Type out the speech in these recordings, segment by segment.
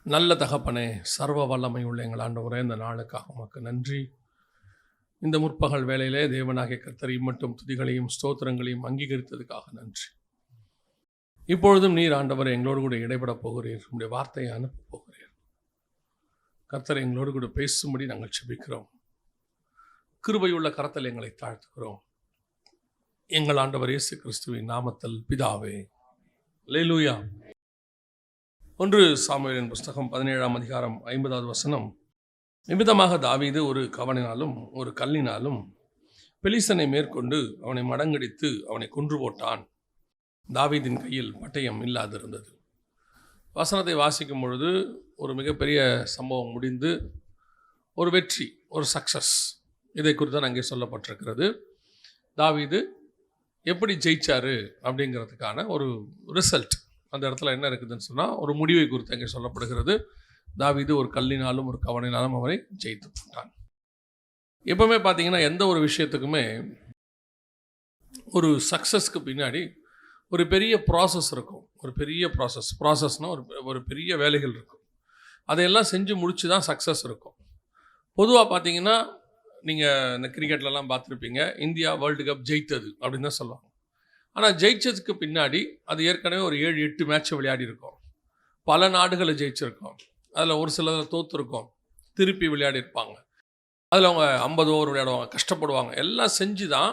நல்ல தகப்பனே, சர்வ வல்லமை உள்ள எங்கள் ஆண்டவரே, இந்த நாளுக்காக உமக்கு நன்றி. இந்த முற்பகல் வேளையிலே தேவனாகிய கர்த்தர் இம்மட்டும் துதிகளையும் ஸ்தோத்திரங்களையும் அங்கீகரித்ததுக்காக நன்றி. இப்பொழுதும் நீர் ஆண்டவர் எங்களோடு கூட இடைபட போகிறீர், உங்களுடைய வார்த்தையை அனுப்ப போகிறீர். கர்த்தர் எங்களோடு கூட பேசும்படி நாங்கள் செபிக்கிறோம். கிருபையுள்ள கரத்தில் எங்களை தாழ்த்துகிறோம். எங்கள் ஆண்டவர் இயேசு கிறிஸ்துவின் நாமத்தில் பிதாவே, அல்லேலூயா. 1 சாமுவேலின் புஸ்தகம் 17ஆம் அதிகாரம் 50வது வசனம். நிமித்தமாக தாவீது ஒரு கவனினாலும் ஒரு கல்லினாலும் பெலிஸ்தனை மேற்கொண்டு அவனை மடங்கடித்து அவனை கொன்று போட்டான். தாவீதின் கையில் பட்டயம் இல்லாதிருந்தது. வசனத்தை வாசிக்கும் பொழுது ஒரு மிகப்பெரிய சம்பவம் முடிந்து ஒரு வெற்றி, ஒரு சக்சஸ், இதை குறித்து தான் அங்கே சொல்லப்பட்டிருக்கிறது. தாவீது எப்படி ஜெயிச்சாரு அப்படிங்கிறதுக்கான ஒரு ரிசல்ட் அந்த இடத்துல என்ன இருக்குதுன்னு சொன்னால், ஒரு முடிவை குறித்து அங்கே சொல்லப்படுகிறது. தாவீது ஒரு கல்லினாலும் ஒரு கவனினாலும் அவரை ஜெயித்து போட்டான். எப்பவுமே பார்த்தீங்கன்னா எந்த ஒரு விஷயத்துக்குமே ஒரு சக்ஸஸ்க்கு பின்னாடி ஒரு பெரிய ப்ராசஸ் இருக்கும். ஒரு பெரிய ப்ராசஸ்னால் ஒரு பெரிய வேலைகள் இருக்கும். அதையெல்லாம் செஞ்சு முடிச்சு தான் சக்ஸஸ் இருக்கும். பொதுவாக பார்த்தீங்கன்னா நீங்கள் இந்த கிரிக்கெட்லலாம் பார்த்துருப்பீங்க, இந்தியா வேர்ல்டு கப் ஜெயித்தது அப்படின்னு தான் சொல்லுவாங்க. ஆனால் ஜெயிச்சதுக்கு பின்னாடி அது ஏற்கனவே ஒரு 7-8 மேட்ச்சை விளையாடி இருக்கோம். பல நாடுகளை ஜெயிச்சிருக்கோம். அதில் ஒரு சிலதில் தோற்றுருக்கோம், திருப்பி விளையாடி இருப்பாங்க. அதில் அவங்க 50 ஓவர் விளையாடுவாங்க, கஷ்டப்படுவாங்க, எல்லாம் செஞ்சு தான்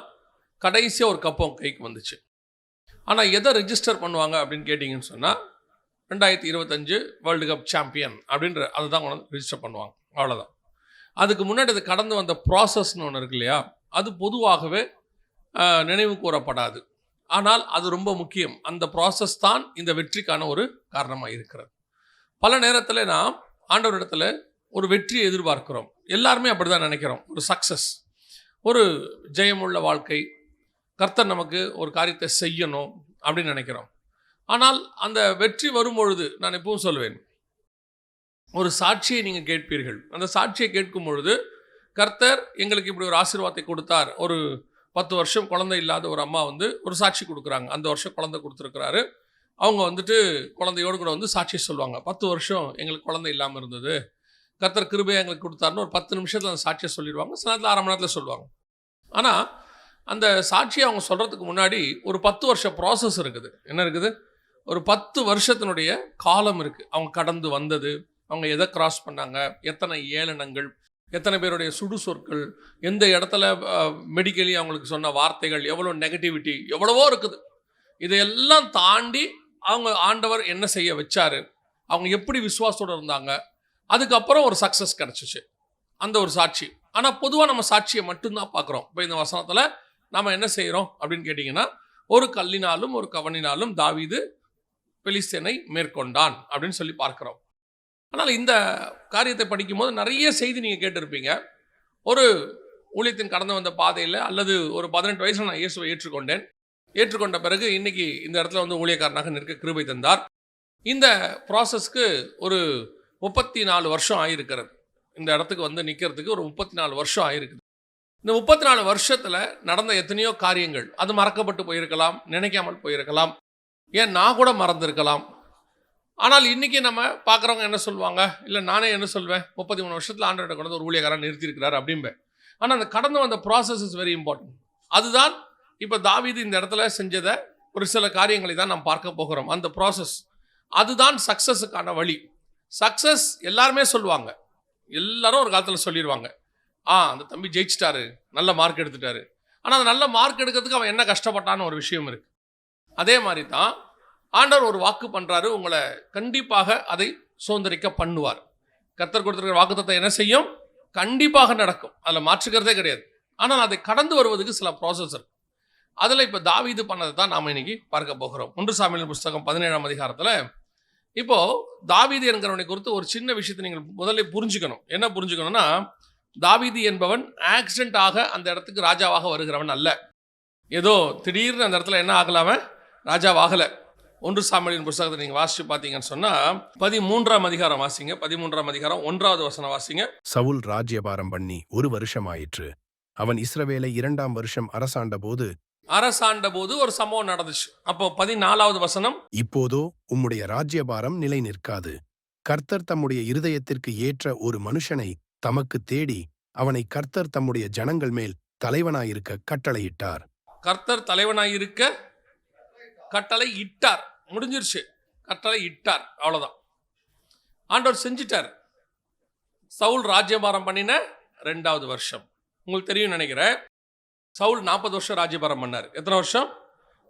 கடைசியாக ஒரு கப் அவங்க கைக்கு வந்துச்சு. ஆனால் எதை ரெஜிஸ்டர் பண்ணுவாங்க அப்படின்னு கேட்டிங்கன்னு சொன்னால், 2025 வேர்ல்டு கப் சாம்பியன் அப்படின்ற அதை தான் ரெஜிஸ்டர் பண்ணுவாங்க, அவ்வளோதான். அதுக்கு முன்னாடி அது கடந்து வந்த ப்ராசஸ்னு ஒன்று இருக்கு இல்லையா, அது பொதுவாகவே நினைவு கூறப்படாது. ஆனால் அது ரொம்ப முக்கியம். அந்த ப்ராசஸ் தான் இந்த வெற்றிக்கான ஒரு காரணமாக இருக்கிறது. பல நேரத்தில் நாம் ஆண்டவரிடத்தில் ஒரு வெற்றியை எதிர்பார்க்கிறோம். எல்லாருமே அப்படி தான் நினைக்கிறோம். ஒரு சக்ஸஸ், ஒரு ஜெயமுள்ள வாழ்க்கை, கர்த்தர் நமக்கு ஒரு காரியத்தை செய்யணும் அப்படின்னு நினைக்கிறோம். ஆனால் அந்த வெற்றி வரும்பொழுது நான் எப்பவும் சொல்லுவேன், ஒரு சாட்சியை நீங்கள் கேட்பீர்கள். அந்த சாட்சியை கேட்கும் பொழுது, கர்த்தர் எங்களுக்கு இப்படி ஒரு ஆசீர்வாதத்தை கொடுத்தார். ஒரு 10 வருஷம் குழந்தை இல்லாத ஒரு அம்மா ஒரு சாட்சி கொடுக்குறாங்க. அந்த வருஷம் குழந்தை கொடுத்துருக்குறாரு. அவங்க குழந்தையோடு கூட சாட்சி சொல்லுவாங்க. 10 வருஷம் எங்களுக்கு குழந்தை இல்லாமல் இருந்தது, கர்த்தர் கிருபையை எங்களுக்கு கொடுத்தாருன்னு ஒரு 10 நிமிஷத்தில் அந்த சாட்சியை சொல்லிடுவாங்க. சில நேரத்தில் 1/2 மணி நேரத்தில் சொல்லுவாங்க. ஆனால் அந்த சாட்சியை அவங்க சொல்கிறதுக்கு முன்னாடி ஒரு 10 வருஷ ப்ராசஸ் இருக்குது. என்ன இருக்குது? ஒரு 10 வருஷத்தினுடைய காலம் இருக்குது. அவங்க கடந்து வந்தது, அவங்க எதை கிராஸ் பண்ணாங்க, எத்தனை ஏளனங்கள், எத்தனை பேருடைய சுடு சொற்கள், எந்த இடத்துல மெடிக்கலி அவங்களுக்கு சொன்ன வார்த்தைகள், எவ்வளோ நெகட்டிவிட்டி, எவ்வளவோ இருக்குது. இதையெல்லாம் தாண்டி அவங்க ஆண்டவர் என்ன செய்ய வச்சாரு, அவங்க எப்படி விசுவாசத்தோடு இருந்தாங்க, அதுக்கப்புறம் ஒரு சக்ஸஸ் கிடச்சிச்சு, அந்த ஒரு சாட்சி. ஆனால் பொதுவாக நம்ம சாட்சியை மட்டும்தான் பார்க்குறோம். இப்போ இந்த வசனத்தில் நாம் என்ன செய்கிறோம் அப்படின்னு கேட்டிங்கன்னா, ஒரு கல்லினாலும் ஒரு கவனினாலும் தாவீது பெலிஸ்தேனை மேற்கொண்டான் அப்படின்னு சொல்லி பார்க்குறோம். ஆனால் இந்த காரியத்தை படிக்கும்போது நிறைய செய்தி நீங்கள் கேட்டிருப்பீங்க. ஒரு ஊழியத்தின் கடந்து வந்த பாதையில், அல்லது ஒரு 18 வயசில் நான் இயேசுவை ஏற்றுக்கொண்ட பிறகு இன்றைக்கி இந்த இடத்துல ஊழியக்காரனாக நிற்க கிருபை தந்தார். இந்த ப்ராசஸ்க்கு ஒரு 34 வருஷம் ஆகிருக்கிறது. இந்த இடத்துக்கு நிற்கிறதுக்கு ஒரு 34 வருஷம் ஆகிருக்குது. இந்த 34 வருஷத்தில் நடந்த எத்தனையோ காரியங்கள், அது மறக்கப்பட்டு போயிருக்கலாம், நினைக்காமல் போயிருக்கலாம், ஏன் நான் கூட மறந்துருக்கலாம். ஆனால் இன்றைக்கி நம்ம பார்க்குறவங்க என்ன சொல்லுவாங்க, இல்லை நானே என்ன சொல்வேன், 33 வருஷத்தில் ஆண்டவர்கிட்ட கொண்டு ஒரு ஊழியக்காரன் நிறுத்தியிருக்கிறார் அப்படின்பேன். ஆனால் அந்த கடந்து வந்த ப்ராசஸ் இஸ் வெரி இம்பார்ட்டன்ட். அதுதான் இப்போ தாவீது இந்த இடத்துல செஞ்சதை ஒரு சில காரியங்களை தான் நாம் பார்க்க போகிறோம். அந்த ப்ராசஸ் அதுதான் சக்ஸஸுக்கான வழி. சக்ஸஸ் எல்லாருமே சொல்லுவாங்க, எல்லாரும் ஒரு காலத்தில் சொல்லிடுவாங்க, அந்த தம்பி ஜெயிச்சிட்டாரு, நல்ல மார்க் எடுத்துட்டாரு. ஆனால் அந்த நல்ல மார்க் எடுக்கிறதுக்கு அவன் என்ன கஷ்டப்பட்டான்னு ஒரு விஷயம் இருக்குது. அதே மாதிரி தான் ஆண்டவர் ஒரு வாக்கு பண்ணுறாரு, உங்களை கண்டிப்பாக அதை சுதந்திரிக்க பண்ணுவார். கர்த்தர் கொடுத்துருக்கிற வாக்குத்தத்தம் என்ன செய்யும்? கண்டிப்பாக நடக்கும், அதில் மாற்றுக்கிறதே கிடையாது. ஆனால் அதை கடந்து வருவதுக்கு சில ப்ராசஸ் இருக்கு. அதில் இப்போ தாவீது பண்ணதை தான் நாம் இன்னைக்கு பார்க்க போகிறோம். 1 சாமுவேல் புஸ்தகம் 17ஆம் அதிகாரத்தில் இப்போது தாவீது என்கிறவனை குறித்து ஒரு சின்ன விஷயத்தை நீங்கள் முதல்ல புரிஞ்சுக்கணும். என்ன புரிஞ்சுக்கணும்னா, தாவீது என்பவன் ஆக்சிடென்ட்டாக அந்த இடத்துக்கு ராஜாவாக வருகிறவன் அல்ல. ஏதோ திடீர்னு அந்த இடத்துல என்ன ஆகலாம ராஜாவாகலை. 1 சாமுவேலின் புஸ்தகத்தை நீங்கள் வாசித்து பார்த்தீங்கன்னு சொன்னால் 13ஆம் அதிகாரம் வாசிங்க. 13ஆம் அதிகாரம் 1வது வசனம் வாசிங்க. சவுல் ராஜ்யபாரம் பண்ணி 1 வருஷம் ஆயிற்று. அவன் இஸ்ரவேலை 2ஆம் வருஷம் அரசாண்ட போது ஒரு சம்பவம் நடந்துச்சு. அப்போ 14வது வசனம். இப்போதோ உம்முடைய ராஜ்யபாரம் நிலை நிற்காது, கர்த்தர் தம்முடைய இருதயத்திற்கு ஏற்ற ஒரு மனுஷனை தமக்கு தேடி அவனை கர்த்தர் தம்முடைய ஜனங்கள் மேல் தலைவனாயிருக்க கட்டளையிட்டார். கர்த்தர் தலைவனாயிருக்க கட்டளை இட்டார். முடிஞ்சிருச்சு. கட்டளை இட்டார், அவ்வளவுதான். ஆண்டவர் செஞ்சிட்டார். சவுல் ராஜ்யபாரம் பண்ணின 2வது வருஷம். உங்களுக்கு தெரியும் நினைக்கிறேன். சவுல் 40 வருஷம் ராஜ்யபாரம் பண்ணார். எத்தனை வருஷம்?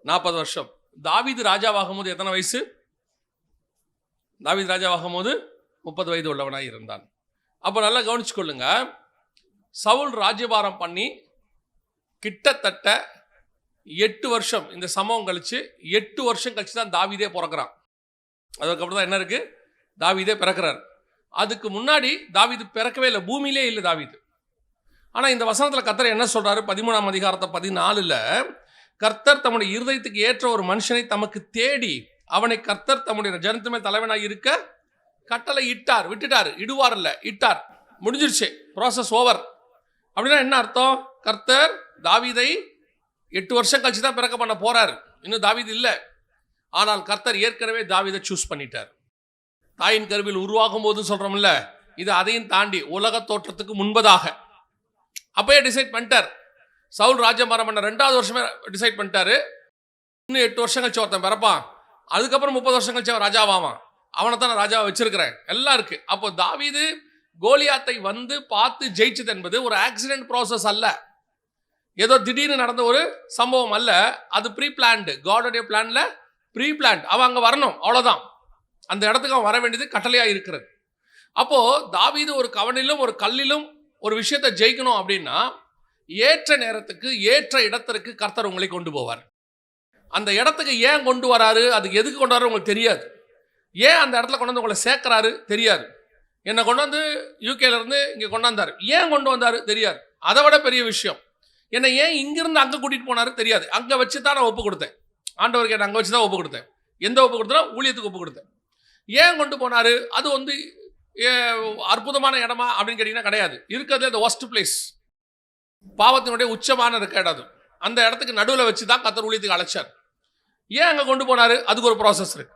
40 வருஷம். தாவீது ராஜாவாகும் போது எத்தனை வயசு? தாவீது ராஜாவாகும் போது 30 வயது உள்ளவனாய் இருந்தான். அப்போ நல்லா கவனிச்சுக்கொள்ளுங்க. சவுல் ராஜ்யபாரம் பண்ணி கிட்டத்தட்ட 8 வருஷம், இந்த சம்பவம் கழிச்சு 8 வருஷம் கழிச்சு தான் தாவீதே பிறக்கிறான். அதுக்கப்புறம் தான் என்ன இருக்கு? தாவீதே பிறக்கிறார். அதுக்கு முன்னாடி தாவீது பிறக்கவே இல்லை, பூமியிலே இல்லை தாவீது. ஆனால் இந்த வசனத்தில் கர்த்தர் என்ன சொல்றாரு? 13ஆம் அதிகாரத்தை 14ல் கர்த்தர் தம்முடைய இருதயத்துக்கு ஏற்ற ஒரு மனுஷனை தமக்கு தேடி அவனை கர்த்தர் தம்முடைய ஜனத்து மேல் தலைவனாக இருக்க கட்டளை இட்டார். விட்டுட்டார், இடுவார் இல்லை, இட்டார். முடிஞ்சிருச்சு, ப்ராசஸ் ஓவர். அப்படின்னா என்ன அர்த்தம்? கர்த்தர் தாவீதை 8 வருஷம் கழிச்சு தான் பிறக்க பண்ண போறாரு. இன்னும் தாவீது இல்லை. ஆனால் கர்த்தர் ஏற்கனவே தாவீதை சூஸ் பண்ணிட்டார். தாயின் கருவில் உருவாகும் போதுன்னு சொல்றோம்ல, இது அதையும் தாண்டி உலக தோற்றத்துக்கு முன்பதாக அப்பயே டிசைட் பண்ணிட்டார். சவுல் ராஜ்யபாரம் பண்ண 2வது வருஷமே டிசைட் பண்ணிட்டாரு. இன்னும் 8 வருஷம் கழிச்சு ஒருத்தன் பிறப்பான், அதுக்கப்புறம் 30 வருஷம் கழிச்சு அவன் ராஜாவான், அவனை தான் நான் ராஜாவை வச்சிருக்கிறேன், எல்லாம் இருக்கு. அப்போ தாவீது கோலியாத்தை வந்து பார்த்து ஜெயிச்சது என்பது ஒரு ஆக்சிடென்ட் ப்ராசஸ் அல்ல, ஏதோ திடீர்னு நடந்த ஒரு சம்பவம் அல்ல. அது ப்ரீ பிளான்டு, காடோடைய பிளான்ல ப்ரீ பிளான்ட். அவன் அங்கே வரணும், அவ்வளோதான். அந்த இடத்துக்கு அவன் வர வேண்டியது கட்டளையாக இருக்கிறது. அப்போ தாவீது ஒரு கவனிலும் ஒரு கல்லிலும் ஒரு விஷயத்தை ஜெயிக்கணும் அப்படின்னா ஏற்ற நேரத்துக்கு ஏற்ற இடத்திற்கு கர்த்தர் உங்களை கொண்டு போவார். அந்த இடத்துக்கு ஏன் கொண்டு வராரு, அதுக்கு எதுக்கு கொண்டு வராரு உங்களுக்கு தெரியாது. ஏன் அந்த இடத்துல கொண்டு வந்து உங்களை சேர்க்கிறாரு தெரியாது. என்னை கொண்டு வந்து யூகேலேருந்து இங்கே கொண்டாந்தார், ஏன் கொண்டு வந்தார் தெரியாது. அதை விட பெரிய விஷயம், என்னை ஏன் இங்கிருந்து அங்கே கூட்டிகிட்டு போனாரு தெரியாது. அங்கே வச்சு தான் நான் ஒப்பு கொடுத்தேன். ஆண்டவருக்கு என்னை அங்கே வச்சு தான் ஒப்பு கொடுத்தேன். எந்த ஒப்பு கொடுத்தனா? ஊழியத்துக்கு ஒப்பு கொடுத்தேன். ஏன் கொண்டு போனார்? அது வந்து அற்புதமான இடமா அப்படின்னு கேட்டிங்கன்னா கிடையாது. இருக்கிறது அந்த ஒஸ்ட் பிளேஸ், பாவத்தினுடைய உச்சமான இருக்க இடம். அது அந்த இடத்துக்கு நடுவில் வச்சு தான் கர்த்தர் ஊழியத்துக்கு அழைச்சார். ஏன் அங்கே கொண்டு போனார்? அதுக்கு ஒரு ப்ராசஸ் இருக்கு.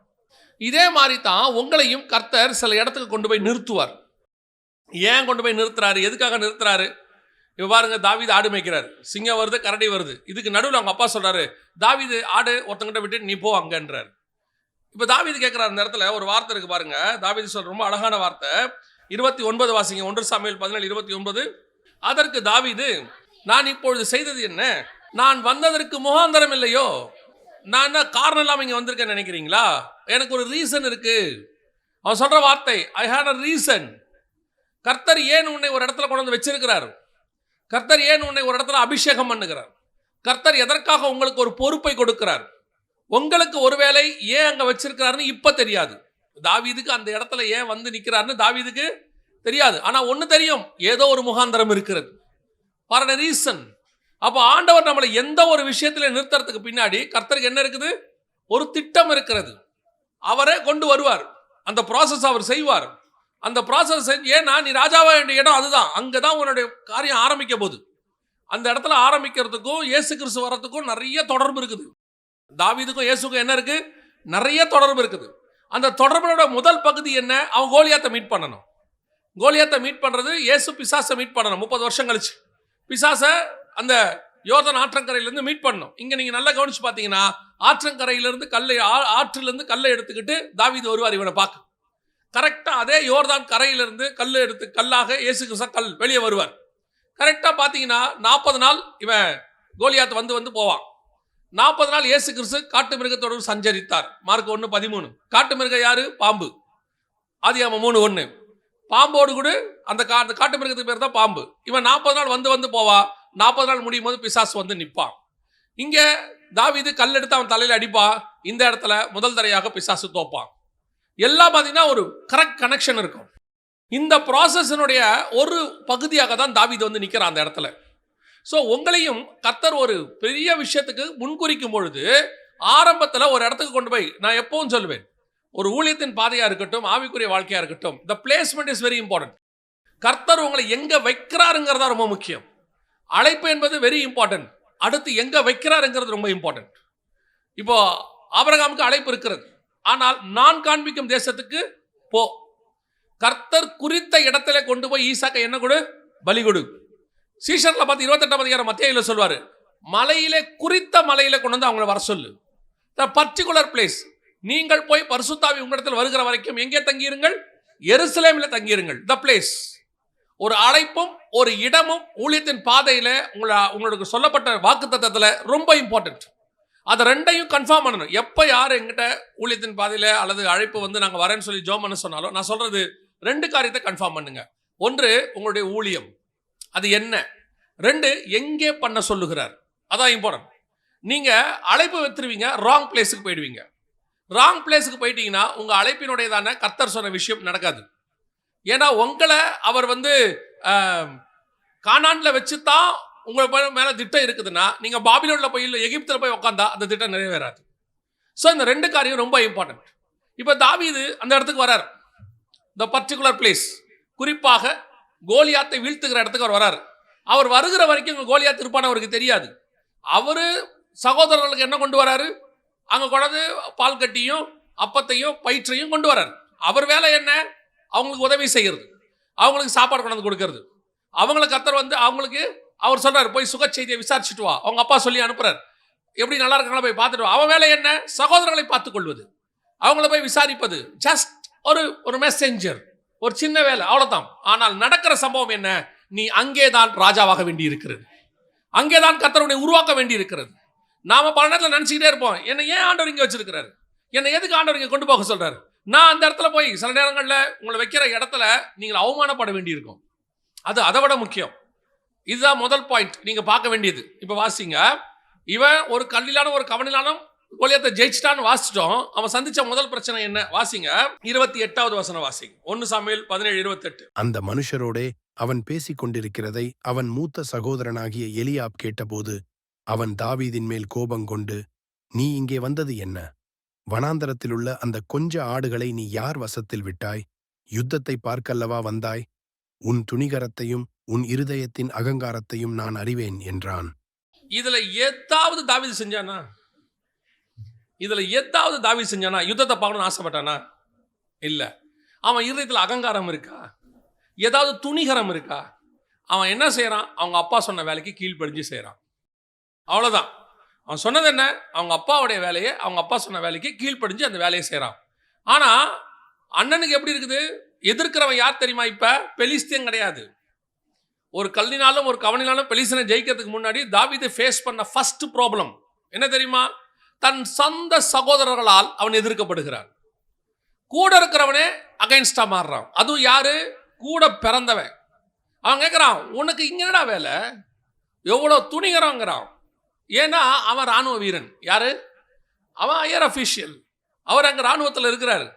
இதே மாதிரி தான் உங்களையும் கர்த்தர் சில இடத்துக்கு கொண்டு போய் நிறுத்துவார். ஏன் கொண்டு போய் நிறுத்துறாரு, எதுக்காக நிறுத்துறாரு? இப்போ பாருங்க, தாவீது ஆடு மேய்க்கிறார், சிங்கம் வருது, கரடி வருது. இதுக்கு நடுவில் அவங்க அப்பா சொல்றாரு, தாவீது ஆடு ஒருத்தங்கிட்ட விட்டு நீ போ அங்கன்றார். இப்போ தாவீது கேட்குறாரு. அந்த இடத்துல ஒரு வார்த்தை இருக்கு பாருங்க, தாவீது சொல்ற ரொம்ப அழகான வார்த்தை. 29 வாசிங்க, 1 சாமுவேல் 17:29. அதற்கு தாவீது, நான் இப்பொழுது செய்தது என்ன? நான் வந்ததற்கு முகாந்தரம் இல்லையோ? நான் என்ன காரணம் இல்லாமல் இங்கே வந்திருக்கேன்னு நினைக்கிறீங்களா? எனக்கு ஒரு ரீசன் இருக்கு. அவன் சொல்ற வார்த்தை, ஐ ஹேட் அ ரீசன். கர்த்தர் ஏன் உன்னை ஒரு இடத்துல கொண்டு வந்து வச்சிருக்கிறார்? கர்த்தர் ஏன் உன்னை ஒரு இடத்துல அபிஷேகம் பண்ணுகிறார்? கர்த்தர் எதற்காக உங்களுக்கு ஒரு பொறுப்பை கொடுக்கிறார்? உங்களுக்கு ஒருவேளை ஏன் அங்கே வச்சிருக்கிறாருன்னு இப்போ தெரியாது. தாவீதுக்கு அந்த இடத்துல ஏன் வந்து நிற்கிறாருன்னு தாவீதுக்கு தெரியாது. ஆனால் ஒன்று தெரியும், ஏதோ ஒரு முகாந்தரம் இருக்கிறது, ஃபார் a ரீசன். அப்போ ஆண்டவர் நம்மளை எந்த ஒரு விஷயத்தில் நிறுத்துறதுக்கு பின்னாடி கர்த்தருக்கு என்ன இருக்குது? ஒரு திட்டம் இருக்கிறது. அவரே கொண்டு வருவார், அந்த ப்ராசஸ் அவர் செய்வார். அந்த ப்ராசஸ் ஏன்னா நீ ராஜாவா வேண்டிய இடம் அதுதான். அங்கே தான் உன்னுடைய காரியம் ஆரம்பிக்க போகுது. அந்த இடத்துல ஆரம்பிக்கிறதுக்கும் இயேசு கிறிஸ்து வர்றதுக்கும் நிறைய தொடர்பு இருக்குது. தாவீதுக்கும் இயேசுக்கும் என்ன இருக்கு? நிறைய தொடர்பு இருக்குது. அந்த தொடர்போட முதல் பகுதி என்ன? அவன் கோலியாத்தை மீட் பண்ணணும். கோலியாத்தை மீட் பண்றது இயேசு பிசாசை மீட் பண்ணணும். 30 வருஷம் கழிச்சு பிசாசை அந்த யோர்தான் ஆற்றங்கரையிலேருந்து மீட் பண்ணணும். இங்கே நீங்கள் நல்லா கவனிச்சு பார்த்தீங்கன்னா ஆற்றங்கரையிலேருந்து ஆற்றிலிருந்து கல்லை எடுத்துக்கிட்டு தாவீது வருவார் இவனை பார்க்க. கரெக்டாக அதே யோர்தான் கரையிலிருந்து கல்லாக இயேசு கிறிஸ்து கல் வெளியே வருவார். கரெக்டாக பார்த்தீங்கன்னா 40 நாள் இவன் கோலியாத் வந்து போவான். 40 நாள் இயேசு கிறிஸ்து காட்டு மிருகத்தோடு சஞ்சரித்தார். மார்க் 1:13. காட்டு மிருகம் யாரு? பாம்பு. ஆதியாகமம் 3:1. பாம்போடு கூட அந்த காட்டு மிருகத்துக்கு பேர் தான் பாம்பு. இவன் 40 நாள் வந்து போவா. 40 நாள் முடியும் போது பிசாசு வந்து நிற்பான். இங்கே தாவீது கல் எடுத்து அவன் தலையில் அடிப்பா. இந்த இடத்துல முதல் தடையாக பிசாசு தோப்பான். எல்லாம் பார்த்தீங்கன்னா ஒரு கரெக்ட் கனெக்ஷன் இருக்கும். இந்த ப்ராசஸினுடைய ஒரு பகுதியாக தான் தாவீது வந்து நிற்கிறான் அந்த இடத்துல. ஸோ உங்களையும் கர்த்தர் ஒரு பெரிய விஷயத்துக்கு முன்குறிக்கும் பொழுது ஆரம்பத்தில் ஒரு இடத்துக்கு கொண்டு போய், நான் எப்பவும் சொல்லுவேன், ஒரு ஊழியத்தின் பாதையாக இருக்கட்டும், ஆவிக்குரிய வாழ்க்கையாக இருக்கட்டும், த பிளேஸ்மெண்ட் இஸ் வெரி இம்பார்ட்டன்ட். கர்த்தர் உங்களை எங்கே வைக்கிறாருங்கிறதா ரொம்ப முக்கியம். அழைப்பு என்பது வெரி இம்பார்ட்டன்ட். அடுத்து எங்கே வைக்கிறாருங்கிறது ரொம்ப இம்பார்ட்டன்ட். இப்போ ஆபிரகாமுக்கு அழைப்பு இருக்கிறது, ஆனால் நான் காண்பிக்கும் தேசத்துக்கு போ. கர்த்தர் குறித்த இடத்துல கொண்டு போய் ஈசாக்கை என்ன கொடு? பலி கொடு. சீஷர்ல பார்த்து 28ஆம் அதிகாரம் மத்தேயுல சொல்வாரு, மலையிலே குறித்த மலையில கொண்டு வந்து அவங்களை வர சொல்லு. The particular place. நீங்கள் போய் பரிசுத்தாவி உங்களிடத்தில் வருகிற வரைக்கும் எங்கே தங்கியிருங்கள்? எருசலேமில் தங்கியிருங்கள். The place. ஒரு அழைப்பும் ஒரு இடமும் ஊழியத்தின் பாதையில உங்களுக்கு சொல்லப்பட்ட வாக்குத்தத்தத்துல ரொம்ப இம்பார்ட்டன்ட். அதை ரெண்டையும் கன்ஃபார்ம் பண்ணணும். எப்போ யார் எங்கிட்ட ஊழியத்தின் பாதையில அல்லது அழைப்பு வந்து நாங்கள் வரேன்னு சொல்லி ஜோம் பண்ண சொன்னாலும் நான் சொல்றது 2 காரியத்தை கன்ஃபார்ம் பண்ணுங்க. ஒன்று, உங்களுடைய ஊழியம் அது என்ன. 2, எங்கே பண்ண சொல்லுகிறார். அதான் இம்பார்ட்டன்ட். நீங்க அழைப்பு வைத்திருவீங்க, ராங் பிளேஸுக்கு போயிடுவீங்க. ராங் பிளேஸுக்கு போயிட்டீங்கன்னா உங்க அழைப்பினுடையதான கர்த்தர் சொன்ன விஷயம் நடக்காது. ஏன்னா உங்களை அவர் வந்து கானான்ல வச்சுதான் உங்க மேல திட்டம் இருக்குதுன்னா நீங்க பாபிலோன்ல போய் இல்லை எகிப்தில் போய் உட்காந்தா அந்த திட்டம் நிறைவேறாது. ஸோ இந்த 2 காரியம் ரொம்ப இம்பார்ட்டன்ட். இப்போ தாவீது அந்த இடத்துக்கு வரார். The particular place. குறிப்பாக கோலியாத்தை வீழ்த்துகிற இடத்துக்கு அவர் வரார். அவர் வருகிற வரைக்கும் கோலியாத் இருப்பான்னு அவருக்கு தெரியாது. அவரு சகோதரர்களுக்கு என்ன கொண்டு வராரு? அங்கே கொண்டாந்து பால் கட்டியும் அப்பத்தையும் பயிற்றையும் கொண்டு வரார். அவர் வேலை என்ன? அவங்களுக்கு உதவி செய்கிறது, அவங்களுக்கு சாப்பாடு கொண்டாந்து கொடுக்கறது. அவங்களுக்கு கர்த்தர் வந்து அவங்களுக்கு அவர் சொல்றாரு, போய் சுக செய்தியை விசாரிச்சுட்டு வா. அவங்க அப்பா சொல்லி அனுப்புறாரு, எப்படி நல்லா இருக்காங்களா போய் பார்த்துட்டு வா. அவன் வேலை என்ன? சகோதரர்களை பார்த்துக் கொள்வது, அவங்கள போய் விசாரிப்பது. ஜஸ்ட் ஒரு மெசேஞ்சர், ஒரு சின்ன வேலை, அவ்வளவுதான். ஆனால் நடக்கிற சம்பவம் என்ன? நீ அங்கேதான் ராஜாவாக வேண்டி இருக்கிறது. அங்கேதான் கர்த்தருடைய உருவாக்க வேண்டி இருக்கிறது. நாம பல நேரத்தில் நினைச்சுக்கிட்டே இருப்போம், என்னை ஏன் ஆண்டவர் இங்கே வச்சிருக்கிறாரு, என்னை எதுக்கு ஆண்டவர் இங்கே கொண்டு போக சொல்றாரு. நான் அந்த இடத்துல போய் சில நேரங்களில் உங்களை வைக்கிற இடத்துல நீங்கள் அவமானப்பட வேண்டியிருக்கும். அது அதை விட முக்கியம். இதுதான் முதல் பாயிண்ட் நீங்க பார்க்க வேண்டியது. இப்போ வாசிங்க, இவன் ஒரு கல்லிலான ஒரு கவனிலான கோலியாத்தை ஜெயிச்சிட்டான்னு வாசிச்சிட்டோம். அவன் சந்திச்ச முதல் பிரச்சனை என்ன? வாசிங்க 28வது வசனம் வாசிங்க. 1 சாமுவேல் 17:28. அந்த மனுஷரோடே அவன் பேசிக் கொண்டிருக்கிறதை அவன் மூத்த சகோதரனாகிய எலியாப் கேட்டபோது அவன் தாவீதின் மேல் கோபங்கொண்டு, நீ இங்கே வந்தது என்ன? வனாந்தரத்திலுள்ள அந்த கொஞ்ச ஆடுகளை நீ யார் வசத்தில் விட்டாய்? யுத்தத்தை பார்க்கல்லவா வந்தாய்? உன் துணிகரத்தையும் உன் இருதயத்தின் அகங்காரத்தையும் நான் அறிவேன் என்றான். இதுல ஏதாவது தாவீது செஞ்சானா? யுத்தத்தை பார்க்கணும்னு ஆசைப்பட்டானா? இல்ல. அவன் இருதயத்தில் அகங்காரம் இருக்கா? ஏதாவது துணிகரம் இருக்கா? அவன் என்ன செய்யறான்? அவங்க அப்பா சொன்ன வேலைக்கு கீழ்ப்படிஞ்சு செய்யறான். அவ்வளவுதான். அவன் சொன்னது என்ன? அவங்க அப்பாவுடைய வேலையை, அவங்க அப்பா சொன்ன வேலைக்கு கீழ்ப்படிஞ்சு அந்த வேலையை செய்யறான். ஆனா அண்ணனுக்கு எப்படி இருக்குது? எதிர்க்கிறவன் யார் தெரியுமா? இப்ப பெலிஸ்தியன் கிடையாது. ஒரு கல்லினாலும் ஒரு கவனினாலும் பெலிஸ்தீனை ஜெயிக்கிறதுக்கு முன்னாடி தாவீது ஃபேஸ் பண்ண ஃபர்ஸ்ட் ப்ராப்ளம் என்ன தெரியுமா? தன் சொந்த சகோதரர்களால் அவன் எதிர்க்கப்படுகிறான். கூட இருக்கிறவனே அகைன்ஸ்டா மாறுறான். அதுவும் யாரு? கூட பிறந்தவன். அவன் கேட்கிறான், உனக்கு இங்க என்னடா வேலை? எவ்வளவு துணிகரங்கிறான். ஏன்னா அவன் ராணுவ வீரன். யாரு? அவன் ஹையர் அஃபீஷியல். அவர் அங்க ராணுவத்தில் இருக்கிறாரு.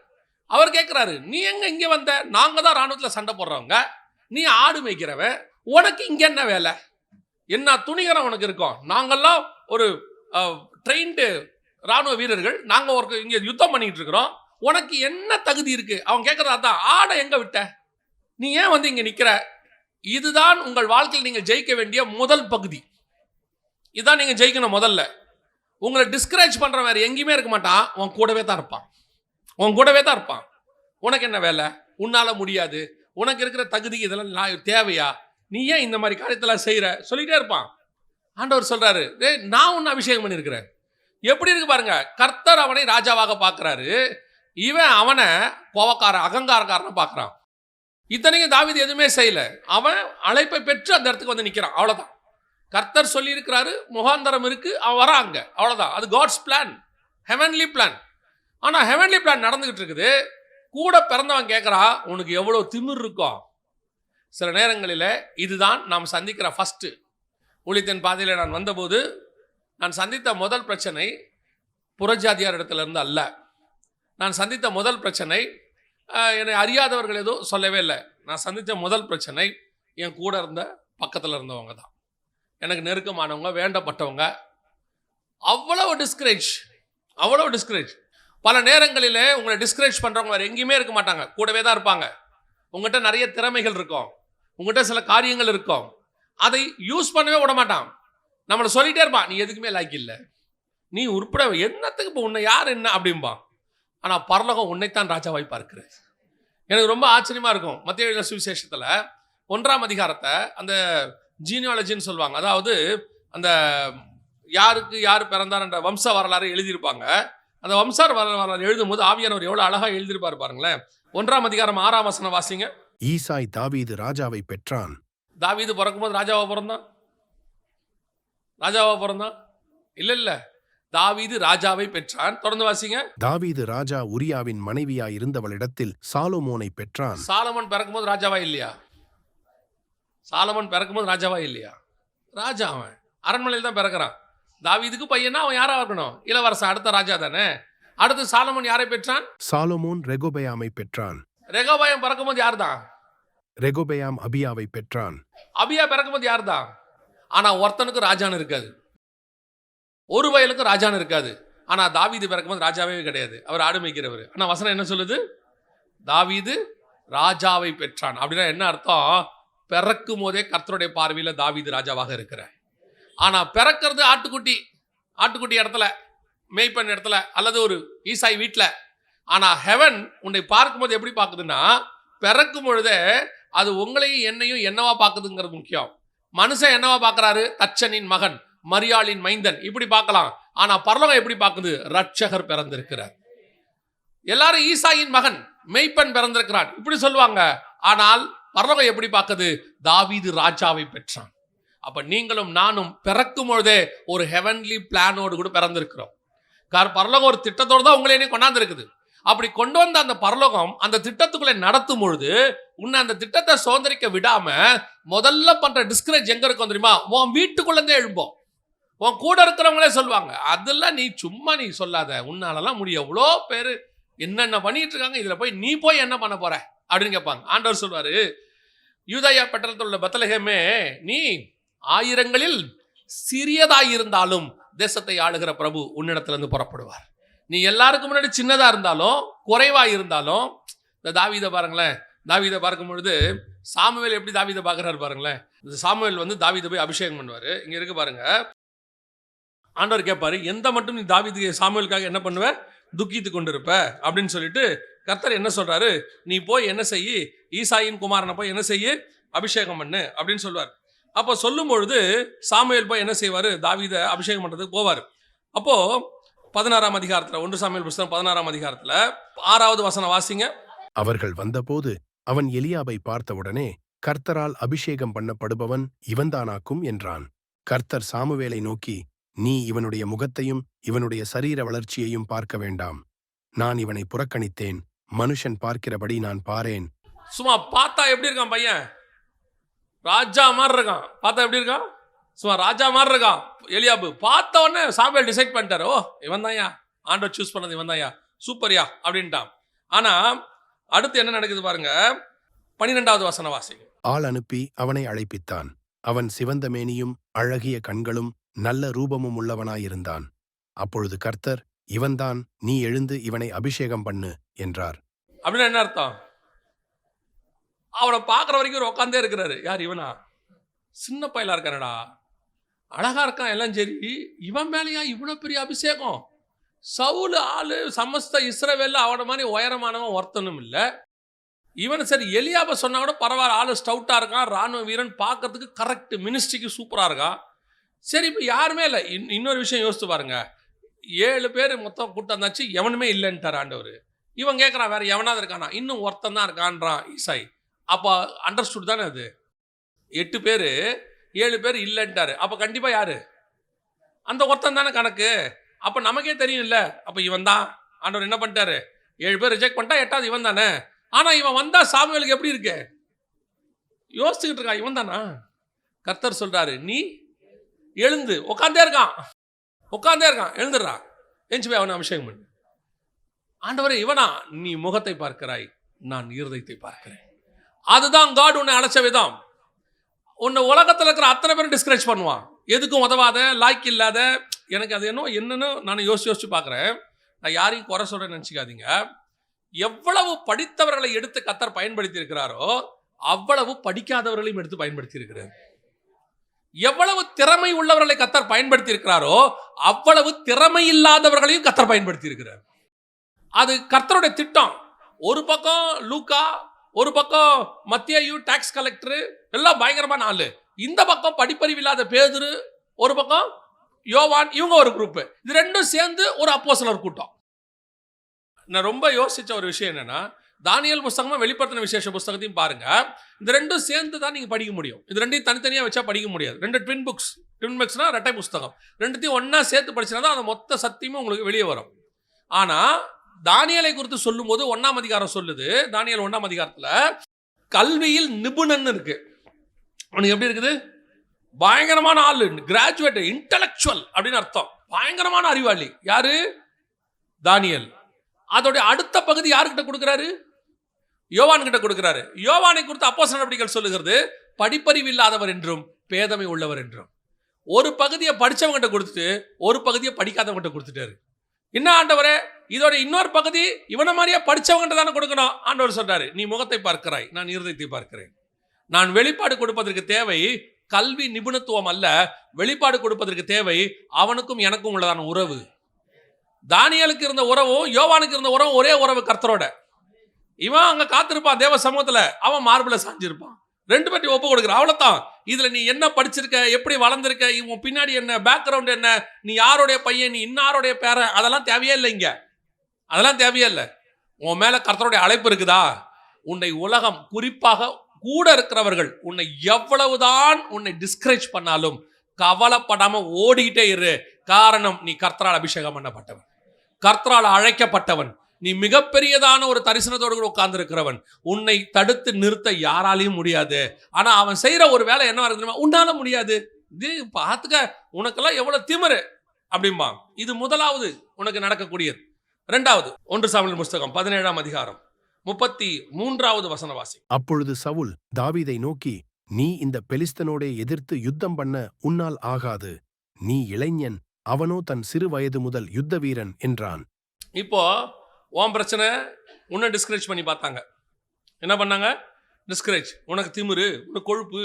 அவர் கேட்கிறாரு, நீ எங்க இங்க வந்த? நாங்க தான் ராணுவத்தில் சண்டை போடுறவங்க, நீ ஆடு மேய்க்கிறவன், உனக்கு இங்க என்ன வேலை? என்ன துணிகரம் உனக்கு இருக்கும்? நாங்கெல்லாம் ஒரு ட்ரெயின்டு ராணுவ வீரர்கள், நாங்க ஒரு இங்க யுத்தம் பண்ணிட்டு இருக்கிறோம், உனக்கு என்ன தகுதி இருக்கு? அவன் கேட்கறதா தான், ஆடை எங்க விட்ட? நீ ஏன் வந்து இங்க நிக்கிற? இதுதான் உங்கள் வாழ்க்கையில் நீங்கள் ஜெயிக்க வேண்டிய முதல் பகுதி. இதுதான் நீங்க ஜெயிக்கணும். முதல்ல உங்களை டிஸ்கரேஜ் பண்ற வேற எங்கேயுமே இருக்க மாட்டான். உன் கூடவே தான் இருப்பான். உனக்கு என்ன வேலை? உன்னால முடியாது, உனக்கு இருக்கிற தகுதி இதெல்லாம் தேவையா? நீ ஏன் இந்த மாதிரி காரியத்தெல்லாம் செய்யற? சொல்லிட்டே இருப்பான். ஆண்டவர் சொல்றாரு, நான் உன்னை அபிஷேகம் பண்ணியிருக்கிறேன். எப்படி இருக்கு பாருங்க. கர்த்தர் அவனை ராஜாவாக பார்க்கிறாரு. இவன் அவனை கோவக்காரன், அகங்காரக்காரனை பார்க்கறான். இத்தனைக்கும் தாவீது எதுவுமே செய்யல. அவன் அழைப்பை பெற்று அந்த இடத்துக்கு வந்து நிற்கிறான். அவ்வளவுதான். கர்த்தர் சொல்லி இருக்கிறாரு, முகாந்தரம் இருக்கு, அவன் வராங்க. அவ்வளவுதான். அது காட்ஸ் பிளான், ஹெவன்லி பிளான். ஆனா ஹெவன்லி பிளான் நடந்துகிட்டு இருக்குது. கூட பிறந்தவன் கேட்கிறா, உனக்கு எவ்வளவு திமிர் இருக்கும்? சில நேரங்களில் இதுதான் நாம் சந்திக்கிற ஃபர்ஸ்ட். ஊழியத்தின் பாதையில் நான் வந்தபோது நான் சந்தித்த முதல் பிரச்சனை புறஜாதியார் இடத்துல இருந்து அல்ல. நான் சந்தித்த முதல் பிரச்சனை என்னை அறியாதவர்கள் எதுவும் சொல்லவே இல்லை. நான் சந்தித்த முதல் பிரச்சனை என் கூட இருந்த பக்கத்தில் இருந்தவங்க தான். எனக்கு நெருக்கமானவங்க, வேண்டப்பட்டவங்க. அவ்வளவு டிஸ்கரேஜ். பல நேரங்களில் உங்களை டிஸ்கரேஜ் பண்ணுறவங்க வேறு எங்கேயுமே இருக்க மாட்டாங்க, கூடவே தான் இருப்பாங்க. உங்கள்கிட்ட நிறைய திறமைகள் இருக்கும், உங்கள்கிட்ட சில காரியங்கள் இருக்கும், அதை யூஸ் பண்ணவே விட மாட்டான். நம்மளை சொல்லிகிட்டே இருப்பான், நீ எதுக்குமே லாய்க்கு இல்லை, நீ உருப்பட என்னத்துக்கு இப்போ உன்னை யார் என்ன அப்படிம்பான். ஆனால் பரலோகம் உன்னைத்தான் ராஜாவாய் பார்க்கிறது. எனக்கு ரொம்ப ஆச்சரியமா இருக்கும். மத்தேயு எழுதின சுவிசேஷத்துல 1ஆம் அதிகாரத்தை அந்த ஜீனியாலஜின்னு சொல்லுவாங்க. அதாவது அந்த யாருக்கு யார் பிறந்தார் என்ற வம்ச வரலாறு எழுதியிருப்பாங்க. அந்த வம்ச வரலாறு எழுதும் போது ஆவியானவர் எவ்வளவு அழகா எழுதியிருப்பாரு பாருங்களேன். 1ஆம் அதிகாரம் 6ஆம் வசனம் வாசிங்க. ஈசாய் தாவீது ராஜாவை பெற்றான். தாவீது பிறக்கும்போது ராஜாவா பிறந்தான்? ராஜாவா பிறந்தான்? இல்ல, தாவீது ராஜாவை பெற்றான். தொடர்ந்து வாசிங்க. தாவீது ராஜா உரியாவின் மனைவியாய் இருந்தவளிடத்தில் சாலொமோனை பெற்றான். சாலமன் பிறக்கும்போது ராஜாவா இல்லையா? சாலமன் பிறக்கும்போது ராஜாவா இல்லையா? ராஜா. அவன் அரண்மனையில் தான் பிறக்கிறான். தாவீதுக்கு பையனா அவன் யாரா இருக்கணும்? இளவரசன், அடுத்த ராஜா தானே. அடுத்து சாலமன் யாரை பெற்றான்? சாலொமோன் ரெகொபெயாமை பெற்றான். ரெகொபெயாம் பிறக்கும்போது யார் தான்? ரெகொபெயாம் அபியாவை பெற்றான். அபியா பிறக்கும்போது யார் தான்? ஆனா ஒருத்தனுக்கு ராஜான்னு இருக்காது, ஒரு வயலுக்கு ராஜான்னு இருக்காது. ஆனா தாவீது பிறக்கும்போது ராஜாவே கிடையாது, அவர் ஆடு மேய்க்கிறவர். ஆனா வசனம் என்ன சொல்லுது? தாவீது ராஜாவை பெற்றான். அப்படின்னா என்ன அர்த்தம்? பிறக்கும் போதே கர்த்தருடைய பார்வையில தாவீது ராஜாவாக இருக்கிறார். ஆனா பிறக்கிறது ஆட்டுக்குட்டி இடத்துல, மேய்ப்பன் இடத்துல, அல்லது ஒரு ஈசாய் வீட்டுல. ஆனா ஹெவன் உன்னை பார்க்கும்போது எப்படி பார்க்குதுன்னா, பிறக்கும் பொழுதே அது உங்களையும் என்னையும் என்னவா பார்க்குதுங்கிறது முக்கியம். மனுஷன் என்னவா பார்க்கறாரு? தச்சனின் மகன், மரியாளின் மைந்தன், இப்படி பார்க்கலாம். ஆனா பரலோகம் எப்படி பார்க்குது? ரட்சகர் பிறந்திருக்கிறார். எல்லாரும் ஈசாயின் மகன், மேய்ப்பன் பிறந்திருக்கிறான் இப்படி சொல்லுவாங்க. ஆனால் பரலோகம் எப்படி பார்க்குது? தாவீது ராஜாவை பெற்றான். அப்ப நீங்களும் நானும் பிறக்கும் பொழுதே ஒரு ஹெவன்லி பிளானோடு கூட பிறந்திருக்கிறோம். பரலோகம் ஒரு திட்டத்தோடு தான் உங்களை என்ன கொண்டாந்து இருக்குது. அப்படி கொண்டு வந்த அந்த பரலோகம் அந்த திட்டத்துக்குள்ளே நடத்தும் பொழுது உன்னை அந்த திட்டத்தை சுதந்திரிக்க விடாம முதல்ல பண்ற டிஸ்கரேஜ் எங்க இருக்கும் தெரியுமா? உன் வீட்டுக்குள்ளே எழும்போம். உன் கூட இருக்கிறவங்களே சொல்லுவாங்க, அதெல்லாம் நீ சும்மா நீ சொல்லாத, உன்னாலலாம் முடியும், எவ்வளோ பேர் என்னென்ன பண்ணிட்டு இருக்காங்க, இதுல போய் நீ போய் என்ன பண்ண போற அப்படின்னு கேட்பாங்க. ஆண்டவர் சொல்வாரு, யூதேயா பட்டணத்தில் உள்ள பெத்லகேமே, நீ ஆயிரங்களில் சிறியதாயிருந்தாலும் தேசத்தை ஆளுகிற பிரபு உன்னிடத்திலிருந்து புறப்படுவார். நீ எல்லாருக்கும் முன்னாடி சின்னதா இருந்தாலும் குறைவா இருந்தாலும், இந்த தாவீதை பாருங்களேன். தாவீதை பார்க்கும் பொழுது சாமுவேல் எப்படி தாவீதை பார்க்கிறாரு பாருங்களேன். இந்த சாமுவேல் வந்து தாவீதை போய் அபிஷேகம் பண்ணுவாரு. இங்க இருக்கு பாருங்க. ஆண்டவர் கேட்பாரு, எந்த மட்டும் நீ தாவீது சாமுவேலுக்காக என்ன பண்ணுவ? துக்கித்து கொண்டிருப்ப அப்படின்னு சொல்லிட்டு கர்த்தர் என்ன சொல்றாரு? நீ போய் என்ன செய்யி, ஈசாயின் குமாரனை போய் என்ன செய்யி, அபிஷேகம் பண்ணு அப்படின்னு சொல்லுவார். அப்போ சொல்லும் பொழுது சாமுவேல் போய் என்ன செய்வாரு? தாவீதை அபிஷேகம் பண்றதுக்கு போவார். அப்போ 16ஆம் அதிகாரத்தில், 1 சாமுவேல் புத்தகம் 16ஆம் அதிகாரத்தில் 6வது வசனம் வாசிங்க. அவர்கள் வந்தபோது அவன் எலியாபை பார்த்தவுடனே, கர்த்தரால் அபிஷேகம் பண்ணப்படுபவன் இவன்தானாக்கும் என்றான். கர்த்தர் சாமுவேலை நோக்கி, நீ இவனுடைய முகத்தையும் இவனுடைய சரீர வளர்ச்சியையும் பார்க்க வேண்டாம். நான் இவனை புறக்கணித்தேன். மனுஷன் பார்க்கிறபடி நான் பாரேன். சும்மா பார்த்தா எப்படி இருக்கான் பையன்? ராஜா மாதிரி இருக்கான். பார்த்தா எப்படி இருக்கான்? சும்மா ராஜா மாதிரி இருக்கான். எலியாபு பார்த்த உடனே சாமுவேல் டிசைட் பண்ணிட்டாரு, ஓ இவன் தான்யா, ஆண்டவர் சூஸ் பண்ணது இவன் தான்யா, சூப்பர்யா அப்படின்ட்டான். ஆனா அடுத்து என்ன நடக்குது பாருங்க. 12வது வசனம் வாசிங்க. ஆள் அனுப்பி அவனை அழைப்பித்தான். அவன் சிவந்த மேனியும் அழகிய கண்களும் நல்ல ரூபமும் உள்ளவனாயிருந்தான். அப்பொழுது கர்த்தர், இவன்தான், நீ எழுந்து இவனை அபிஷேகம் பண்ணு என்றார். அப்படின்னு என்ன அர்த்தம்? அவனை பார்க்குற வரைக்கும் உட்காந்தே இருக்கிறாரு. யார்? இவனா? சின்ன பயலா இருக்கானடா, அழகா இருக்கான், எல்லாம் சரி. இவன் மேலேயா இவ்வளோ பெரிய அபிஷேகம்? சவுல் ஆளு சமஸ்த இஸ்ரவேல்ல அவனை மாதிரி உயரமானவன் ஒருத்தனும் இல்லை. இவன் சரி எலியாபை சொன்னா கூட பரவாயில்ல, ஆளு ஸ்டவுட்டாக இருக்கான், ராணுவ வீரன், பார்க்கறதுக்கு கரெக்ட், மினிஸ்ட்ரிக்கு சூப்பராக இருக்கான். சரி, இப்போ யாருமே இல்லை. இன்னொரு விஷயம் யோசித்து பாருங்க. 7 பேர் மொத்தம் கூட்டம் தாச்சு, எவனுமே இல்லைன்ட்டார் ஆண்டவர். இவன் கேட்குறான், வேற எவனாவது இருக்கானா? இன்னும் ஒருத்தன் தான் இருக்கான்றான் ஈசாய். அப்போ அண்டர்ஸ்டுட் தானே அது? 8 பேர் 7 பேர் இல்லைன்ட்டாரு. அப்போ கண்டிப்பாக யாரு? அந்த ஒருத்தன் தானே கணக்கு. அப்போ நமக்கே தெரியும் இல்லை, அப்போ இவன் தான். ஆண்டவர் என்ன பண்ணிட்டாரு? 7 பேர் ரிஜெக்ட் பண்ணிட்டா 8வது இவன் தானே. ஆனால் இவன் வந்தா சாமுவேலுக்கு எப்படி இருக்கு? யோசிச்சுக்கிட்டு இருக்கான், இவன் தானா? கர்த்தர் சொல்றாரு, நீ எழுந்து. உட்காந்தே இருக்கான், எழுந்துடுறான், எழுந்து போய் அவனை அபிஷேகம் பண்ணு. ஆண்டவரே இவனா? நீ முகத்தை பார்க்கிறாய், நான் இருதயத்தை பார்க்கிறேன். அதுதான் காட் உன்னை அழைச்ச விதம். உன்னை உலகத்தில் இருக்கிற அத்தனை பேரும் டிஸ்கரேஜ் பண்ணுவான், எதுக்கும் உதவாத, லாய்க்கு இல்லாத. எனக்கு அது என்னன்னு நான் யோசிச்சு பார்க்குறேன். நான் யாரையும் குறை சொல்றேன்னு நினச்சிக்காதீங்க. எவ்வளவு படித்தவர்களை எடுத்து கர்த்தர் பயன்படுத்தி இருக்கிறாரோ அவ்வளவு படிக்காதவர்களையும் எடுத்து பயன்படுத்தி இருக்கிறார். எவ்வளவு திறமை உள்ளவர்களை கர்த்தர் பயன்படுத்தி இருக்கிறாரோ அவ்வளவு திறமை இல்லாதவர்களையும் கர்த்தர் பயன்படுத்தி இருக்கிறார். அது கர்த்தருடைய திட்டம். ஒரு பக்கம் லூக்கா, ஒரு பக்கம் மத்தேயு டாக்ஸ் கலெக்டர், எல்லாம் பயங்கரமான ஆளு. இந்த பக்கம் படிப்பறிவு இல்லாத பேதுரு, ஒரு பக்கம் யோவான், இவங்க ஒரு குரூப். இது ரெண்டும் சேர்ந்து ஒரு அப்போஸ்தலர் கூட்டம். நான் ரொம்ப யோசிச்ச ஒரு விஷயம் என்னன்னா, தானியேல் புஸ்தகமும் வெளிப்படுத்தின விசேஷ புஸ்தகத்தையும் பாருங்க. இந்த ரெண்டும் சேர்ந்து தான் நீங்க படிக்க முடியும். இது ரெண்டையும் தனித்தனியா வச்சா படிக்க முடியாது. ரெண்டு ட்வின் புக்ஸ்னா ரெட்டை புஸ்தகம். ரெண்டுத்தையும் ஒண்ணா சேர்த்து படிச்சா தான் அந்த மொத்த சத்தியமும் உங்களுக்கு வெளியே வரும். ஆனா தானியேலை குறித்து சொல்லும்போது 1ஆம் அதிகாரம் சொல்லுது. தானியேல் 1ஆம் அதிகாரத்துல கல்வியில் நிபுணன் இருக்கு. அவனுக்கு எப்படி இருக்குது? பயங்கரமான ஆளு, கிராஜுவேட், இன்டெலெக்சுவல் அப்படின்னு அர்த்தம். பயங்கரமான அறிவாளி. யாரு? தானியேல். அதோட அடுத்த பகுதி யாருக்கிட்ட கொடுக்கிறாரு? யோவான் கிட்ட கொடுக்கிறாரு. யோவானை குறித்து அப்போஸ்தலர் நடவடிக்கைகள் சொல்லுகிறது படிப்பறிவு இல்லாதவர் என்றும் பேதமை உள்ளவர் என்றும். ஒரு பகுதியை படிச்சவங்கிட்ட கொடுத்துட்டு ஒரு பகுதியை படிக்காதவங்கிட்ட கொடுத்துட்டாரு. என்ன ஆண்டவரே, இதோட இன்னொரு பகுதி இவனை மாதிரியே படிச்சவங்கிட்ட தானே கொடுக்கணும். ஆண்டவர் சொல்றாரு, நீ முகத்தை பார்க்கிறாய், நான் இருதயத்தை பார்க்கிறேன். நான் வெளிப்பாடு கொடுப்பதற்கு தேவை கல்வி நிபுணத்துவம் அல்ல, வெளிப்பாடு கொடுப்பதற்கு தேவை அவனுக்கும் எனக்கும் உள்ளதான உறவு. தானியேலுக்கு இருந்த உறவும் யோவானுக்கு இருந்த உறவும் ஒரே உறவு, கர்த்தரோட. இவன் அங்க காத்திருப்பான் தேவ சமூகத்துல, அவன் மார்பிள சாஞ்சிருப்பான். ரெண்டு பேட்டி ஒப்பு கொடுக்குற, அவ்வளவுதான். இதுல நீ என்ன படிச்சிருக்க, எப்படி வளர்ந்திருக்க, இவன் பின்னாடி என்ன, பேக்ரவுண்ட் என்ன, நீ யாருடைய பையன், நீ இன்னாருடைய பேர, அதெல்லாம் தேவையே இல்லை. இங்க அதெல்லாம் தேவையே இல்லை. உன் மேல கர்த்தருடைய அழைப்பு இருக்குதா? உன்னை உலகம், குறிப்பாக கூட இருக்கிறவர்கள் உன்னை எவ்வளவுதான் உன்னை டிஸ்கரேஜ் பண்ணாலும் கவலைப்படாம ஓடிக்கிட்டே இரு. காரணம், நீ கர்த்தரால் அபிஷேகம் பண்ணப்பட்டவன், கர்த்தரால் அழைக்கப்பட்டவன். நீ மிகப்பெரியதான ஒரு தரிசனத்தோடு கூட உட்கார்ந்து இருக்கிறவன். உன்னை தடுத்து நிறுத்த யாராலையும் முடியாது. ஆனா அவன் செய்யற ஒரு வேலை என்ன இருக்கு, உன்னால முடியாது, இது பார்த்துக்க, உனக்கெல்லாம் எவ்வளவு திமிரு அப்படிம்பா. இது முதலாவது உனக்கு நடக்கக்கூடியது. இரண்டாவது 1 சாமுவேல் புஸ்தகம் 17ஆம் அதிகாரம் 33வது வசனவாசி. அப்பொழுது சவுல் தாவீதை நோக்கி, நீ இந்த பெலிஸ்தனோடே எதிர்த்து யுத்தம் பண்ண உன்னால் ஆகாது, நீ இளைஞன், அவனோ தன் சிறு வயது முதல் யுத்த வீரன் என்றான். இப்போ உன் பிரச்சனை, உன்னை டிஸ்கரேஜ் பண்ணி பார்த்தாங்க. என்ன பண்ணாங்க? டிஸ்கரேஜ். உனக்கு திமிரு, உனக்கு கொழுப்பு,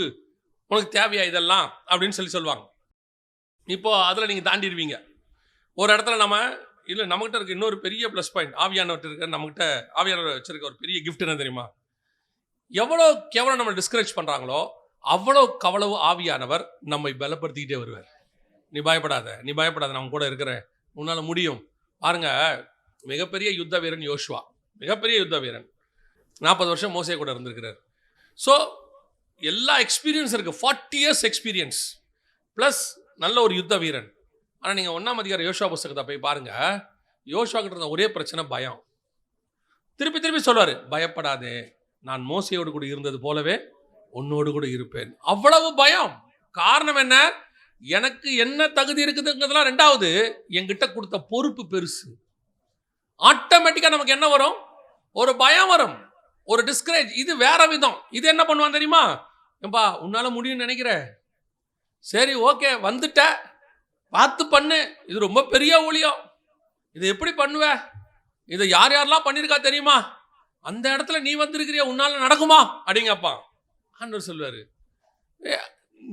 உனக்கு தேவையா இதெல்லாம் அப்படின்னு சொல்லுவாங்க. இப்போ அதில் நீங்கள் தாண்டிடுவீங்க. ஒரு இடத்துல நம்ம இல்லை, நம்மகிட்ட இருக்க இன்னொரு பெரிய ப்ளஸ் பாயிண்ட், ஆவியானவர் இருக்க நம்மகிட்ட. ஆவியானவர் வச்சிருக்க ஒரு பெரிய கிஃப்ட் என்ன தெரியுமா? எவ்வளோ கேவலம் நம்ம டிஸ்கரேஜ் பண்ணுறாங்களோ அவ்வளோ கவளவு ஆவியானவர் நம்மை பலப்படுத்திக்கிட்டே வருவார். நீ பயப்படாத, நீ பயப்படாத, நான் கூட இருக்கிறேன், உன்னால் முடியும். பாருங்க, மிகப்பெரிய யுத்த வீரன் யோசுவா, மிகப்பெரிய யுத்த வீரன். 40 வருஷம் மோசே கூட இருந்திருக்கிறார். ஸோ எல்லா எக்ஸ்பீரியன்ஸ் இருக்குது, 40 இயர்ஸ் எக்ஸ்பீரியன்ஸ் ப்ளஸ் நல்ல ஒரு யுத்த வீரன். ஆனால் நீங்கள் 1ஆம் அதிகாரம் யோசுவா புஸ்தகத்தை போய் பாருங்க. யோசுவா கிட்ட இருந்த ஒரே பிரச்சனை பயம். திருப்பி திருப்பி சொல்வார், பயப்படாதே, நான் மோசையோடு கூட இருந்தது போலவே உன்னோடு கூட இருப்பேன். அவ்வளவு பயம். காரணம் என்ன? எனக்கு என்ன தகுதி இருக்குதுங்கிறதுலாம் ரெண்டாவது, என்கிட்ட கொடுத்த பொறுப்பு பெருசு. ஆட்டோமேட்டிக்காக நமக்கு என்ன வரும்? ஒரு பயம் வரும், ஒரு டிஸ்கரேஜ். இது வேற விதம். இது என்ன பண்ணுவான் தெரியுமா? ஏம்பா உன்னால முடியும்னு நினைக்கிற, சரி ஓகே வந்துட்ட, பார்த்து பண்ணு, இது ரொம்ப பெரிய ஊழியம், இது எப்படி பண்ணுவ, இதை யார் யாரெல்லாம் பண்ணியிருக்கா தெரியுமா, அந்த இடத்துல நீ வந்திருக்கிறிய, உன்னால நடக்குமா அப்படிங்கப்பா. ஆண்டவர் சொல்வாரு,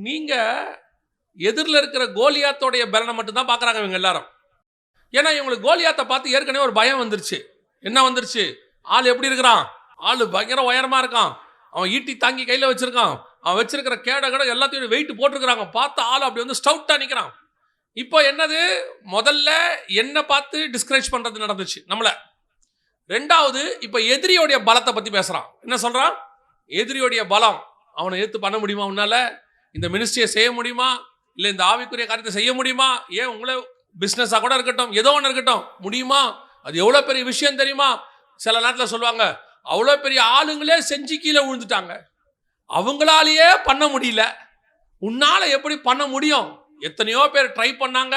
நீங்க எதிரில் இருக்கிற கோலியாத்தோடைய பலனை மட்டும்தான் பார்க்குறாங்க இவங்க எல்லாரும். ஏன்னா இவங்களுக்கு கோலியாத்தை பார்த்து ஏற்கனவே ஒரு பயம் வந்துருச்சு. என்ன வந்துருச்சு? ஆள் எப்படி இருக்கிறான்? ஆள் பயங்கர உயரமாக இருக்கான், அவன் ஈட்டி தாங்கி கையில் வச்சிருக்கான், அவன் வச்சிருக்கிற கேட எல்லாத்தையும் வெயிட் போட்டிருக்கிறாங்க. பார்த்த ஆள் அப்படி வந்து ஸ்டவுட்டாக நிற்கிறான். இப்போ என்னது? முதல்ல என்ன பார்த்து டிஸ்கரேஜ் பண்ணுறது நடந்துச்சு நம்மளை. ரெண்டாவது, இப்போ எதிரியோடைய பலத்தை பற்றி பேசுகிறான். என்ன சொல்கிறான்? எதிரியோடைய பலம், அவனை எடுத்து பண்ண முடியுமா உன்னால? இந்த மினிஸ்ட்ரியை செய்ய முடியுமா? இல்லை இந்த ஆவிக்குரிய காரியத்தை செய்ய முடியுமா? ஏன் உங்களை பிஸ்னஸாக கூட இருக்கட்டும், ஏதோ ஒன்று இருக்கட்டும், முடியுமா? அது எவ்வளோ பெரிய விஷயம் தெரியுமா? சில நேரத்தில் சொல்லுவாங்க, அவ்வளோ பெரிய ஆளுங்களே செஞ்சு கீழே விழுந்துட்டாங்க, அவங்களாலேயே பண்ண முடியல, உன்னால் எப்படி பண்ண முடியும்? எத்தனையோ பேர் ட்ரை பண்ணாங்க,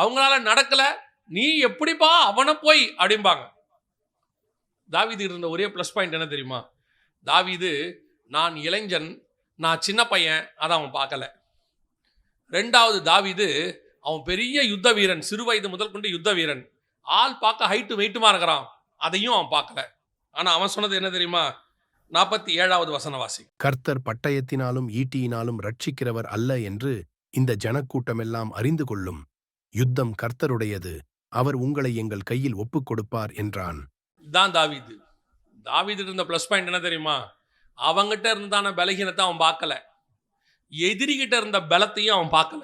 அவங்களால நடக்கலை, நீ எப்படிப்பா அவனை போய் அப்படிம்பாங்க. தாவீது இருந்த ஒரே ப்ளஸ் பாயிண்ட் என்ன தெரியுமா? தாவீது, நான் இளைஞன், நான் சின்ன பையன், அதை அவன் பார்க்கல. ரெண்டாவது, தாவீது அவன் பெரிய யுத்த வீரன், சிறு வயது முதல் கொண்டு யுத்த வீரன், ஆள் பார்க்க ஹைட்டு வெயிட்டுமா இருக்கிறான், அதையும் அவன் பார்க்கல. ஆனால் அவன் சொன்னது என்ன தெரியுமா? 47வது வசனவாசி. கர்த்தர் பட்டயத்தினாலும் ஈட்டியினாலும் ரட்சிக்கிறவர் அல்ல என்று இந்த ஜனக்கூட்டமெல்லாம் அறிந்து கொள்ளும். யுத்தம் கர்த்தருடையது, அவர் உங்களை எங்கள் கையில் ஒப்புக் கொடுப்பார் என்றான். தான் தாவீது. தாவீதுக்கு இருந்த ப்ளஸ் பாயிண்ட் என்ன தெரியுமா? அவங்கிட்ட இருந்தான பலகீனத்தை அவன் பார்க்கல, எதிரிகிட்ட இருந்த பலத்தையும் அவன் பார்க்கல.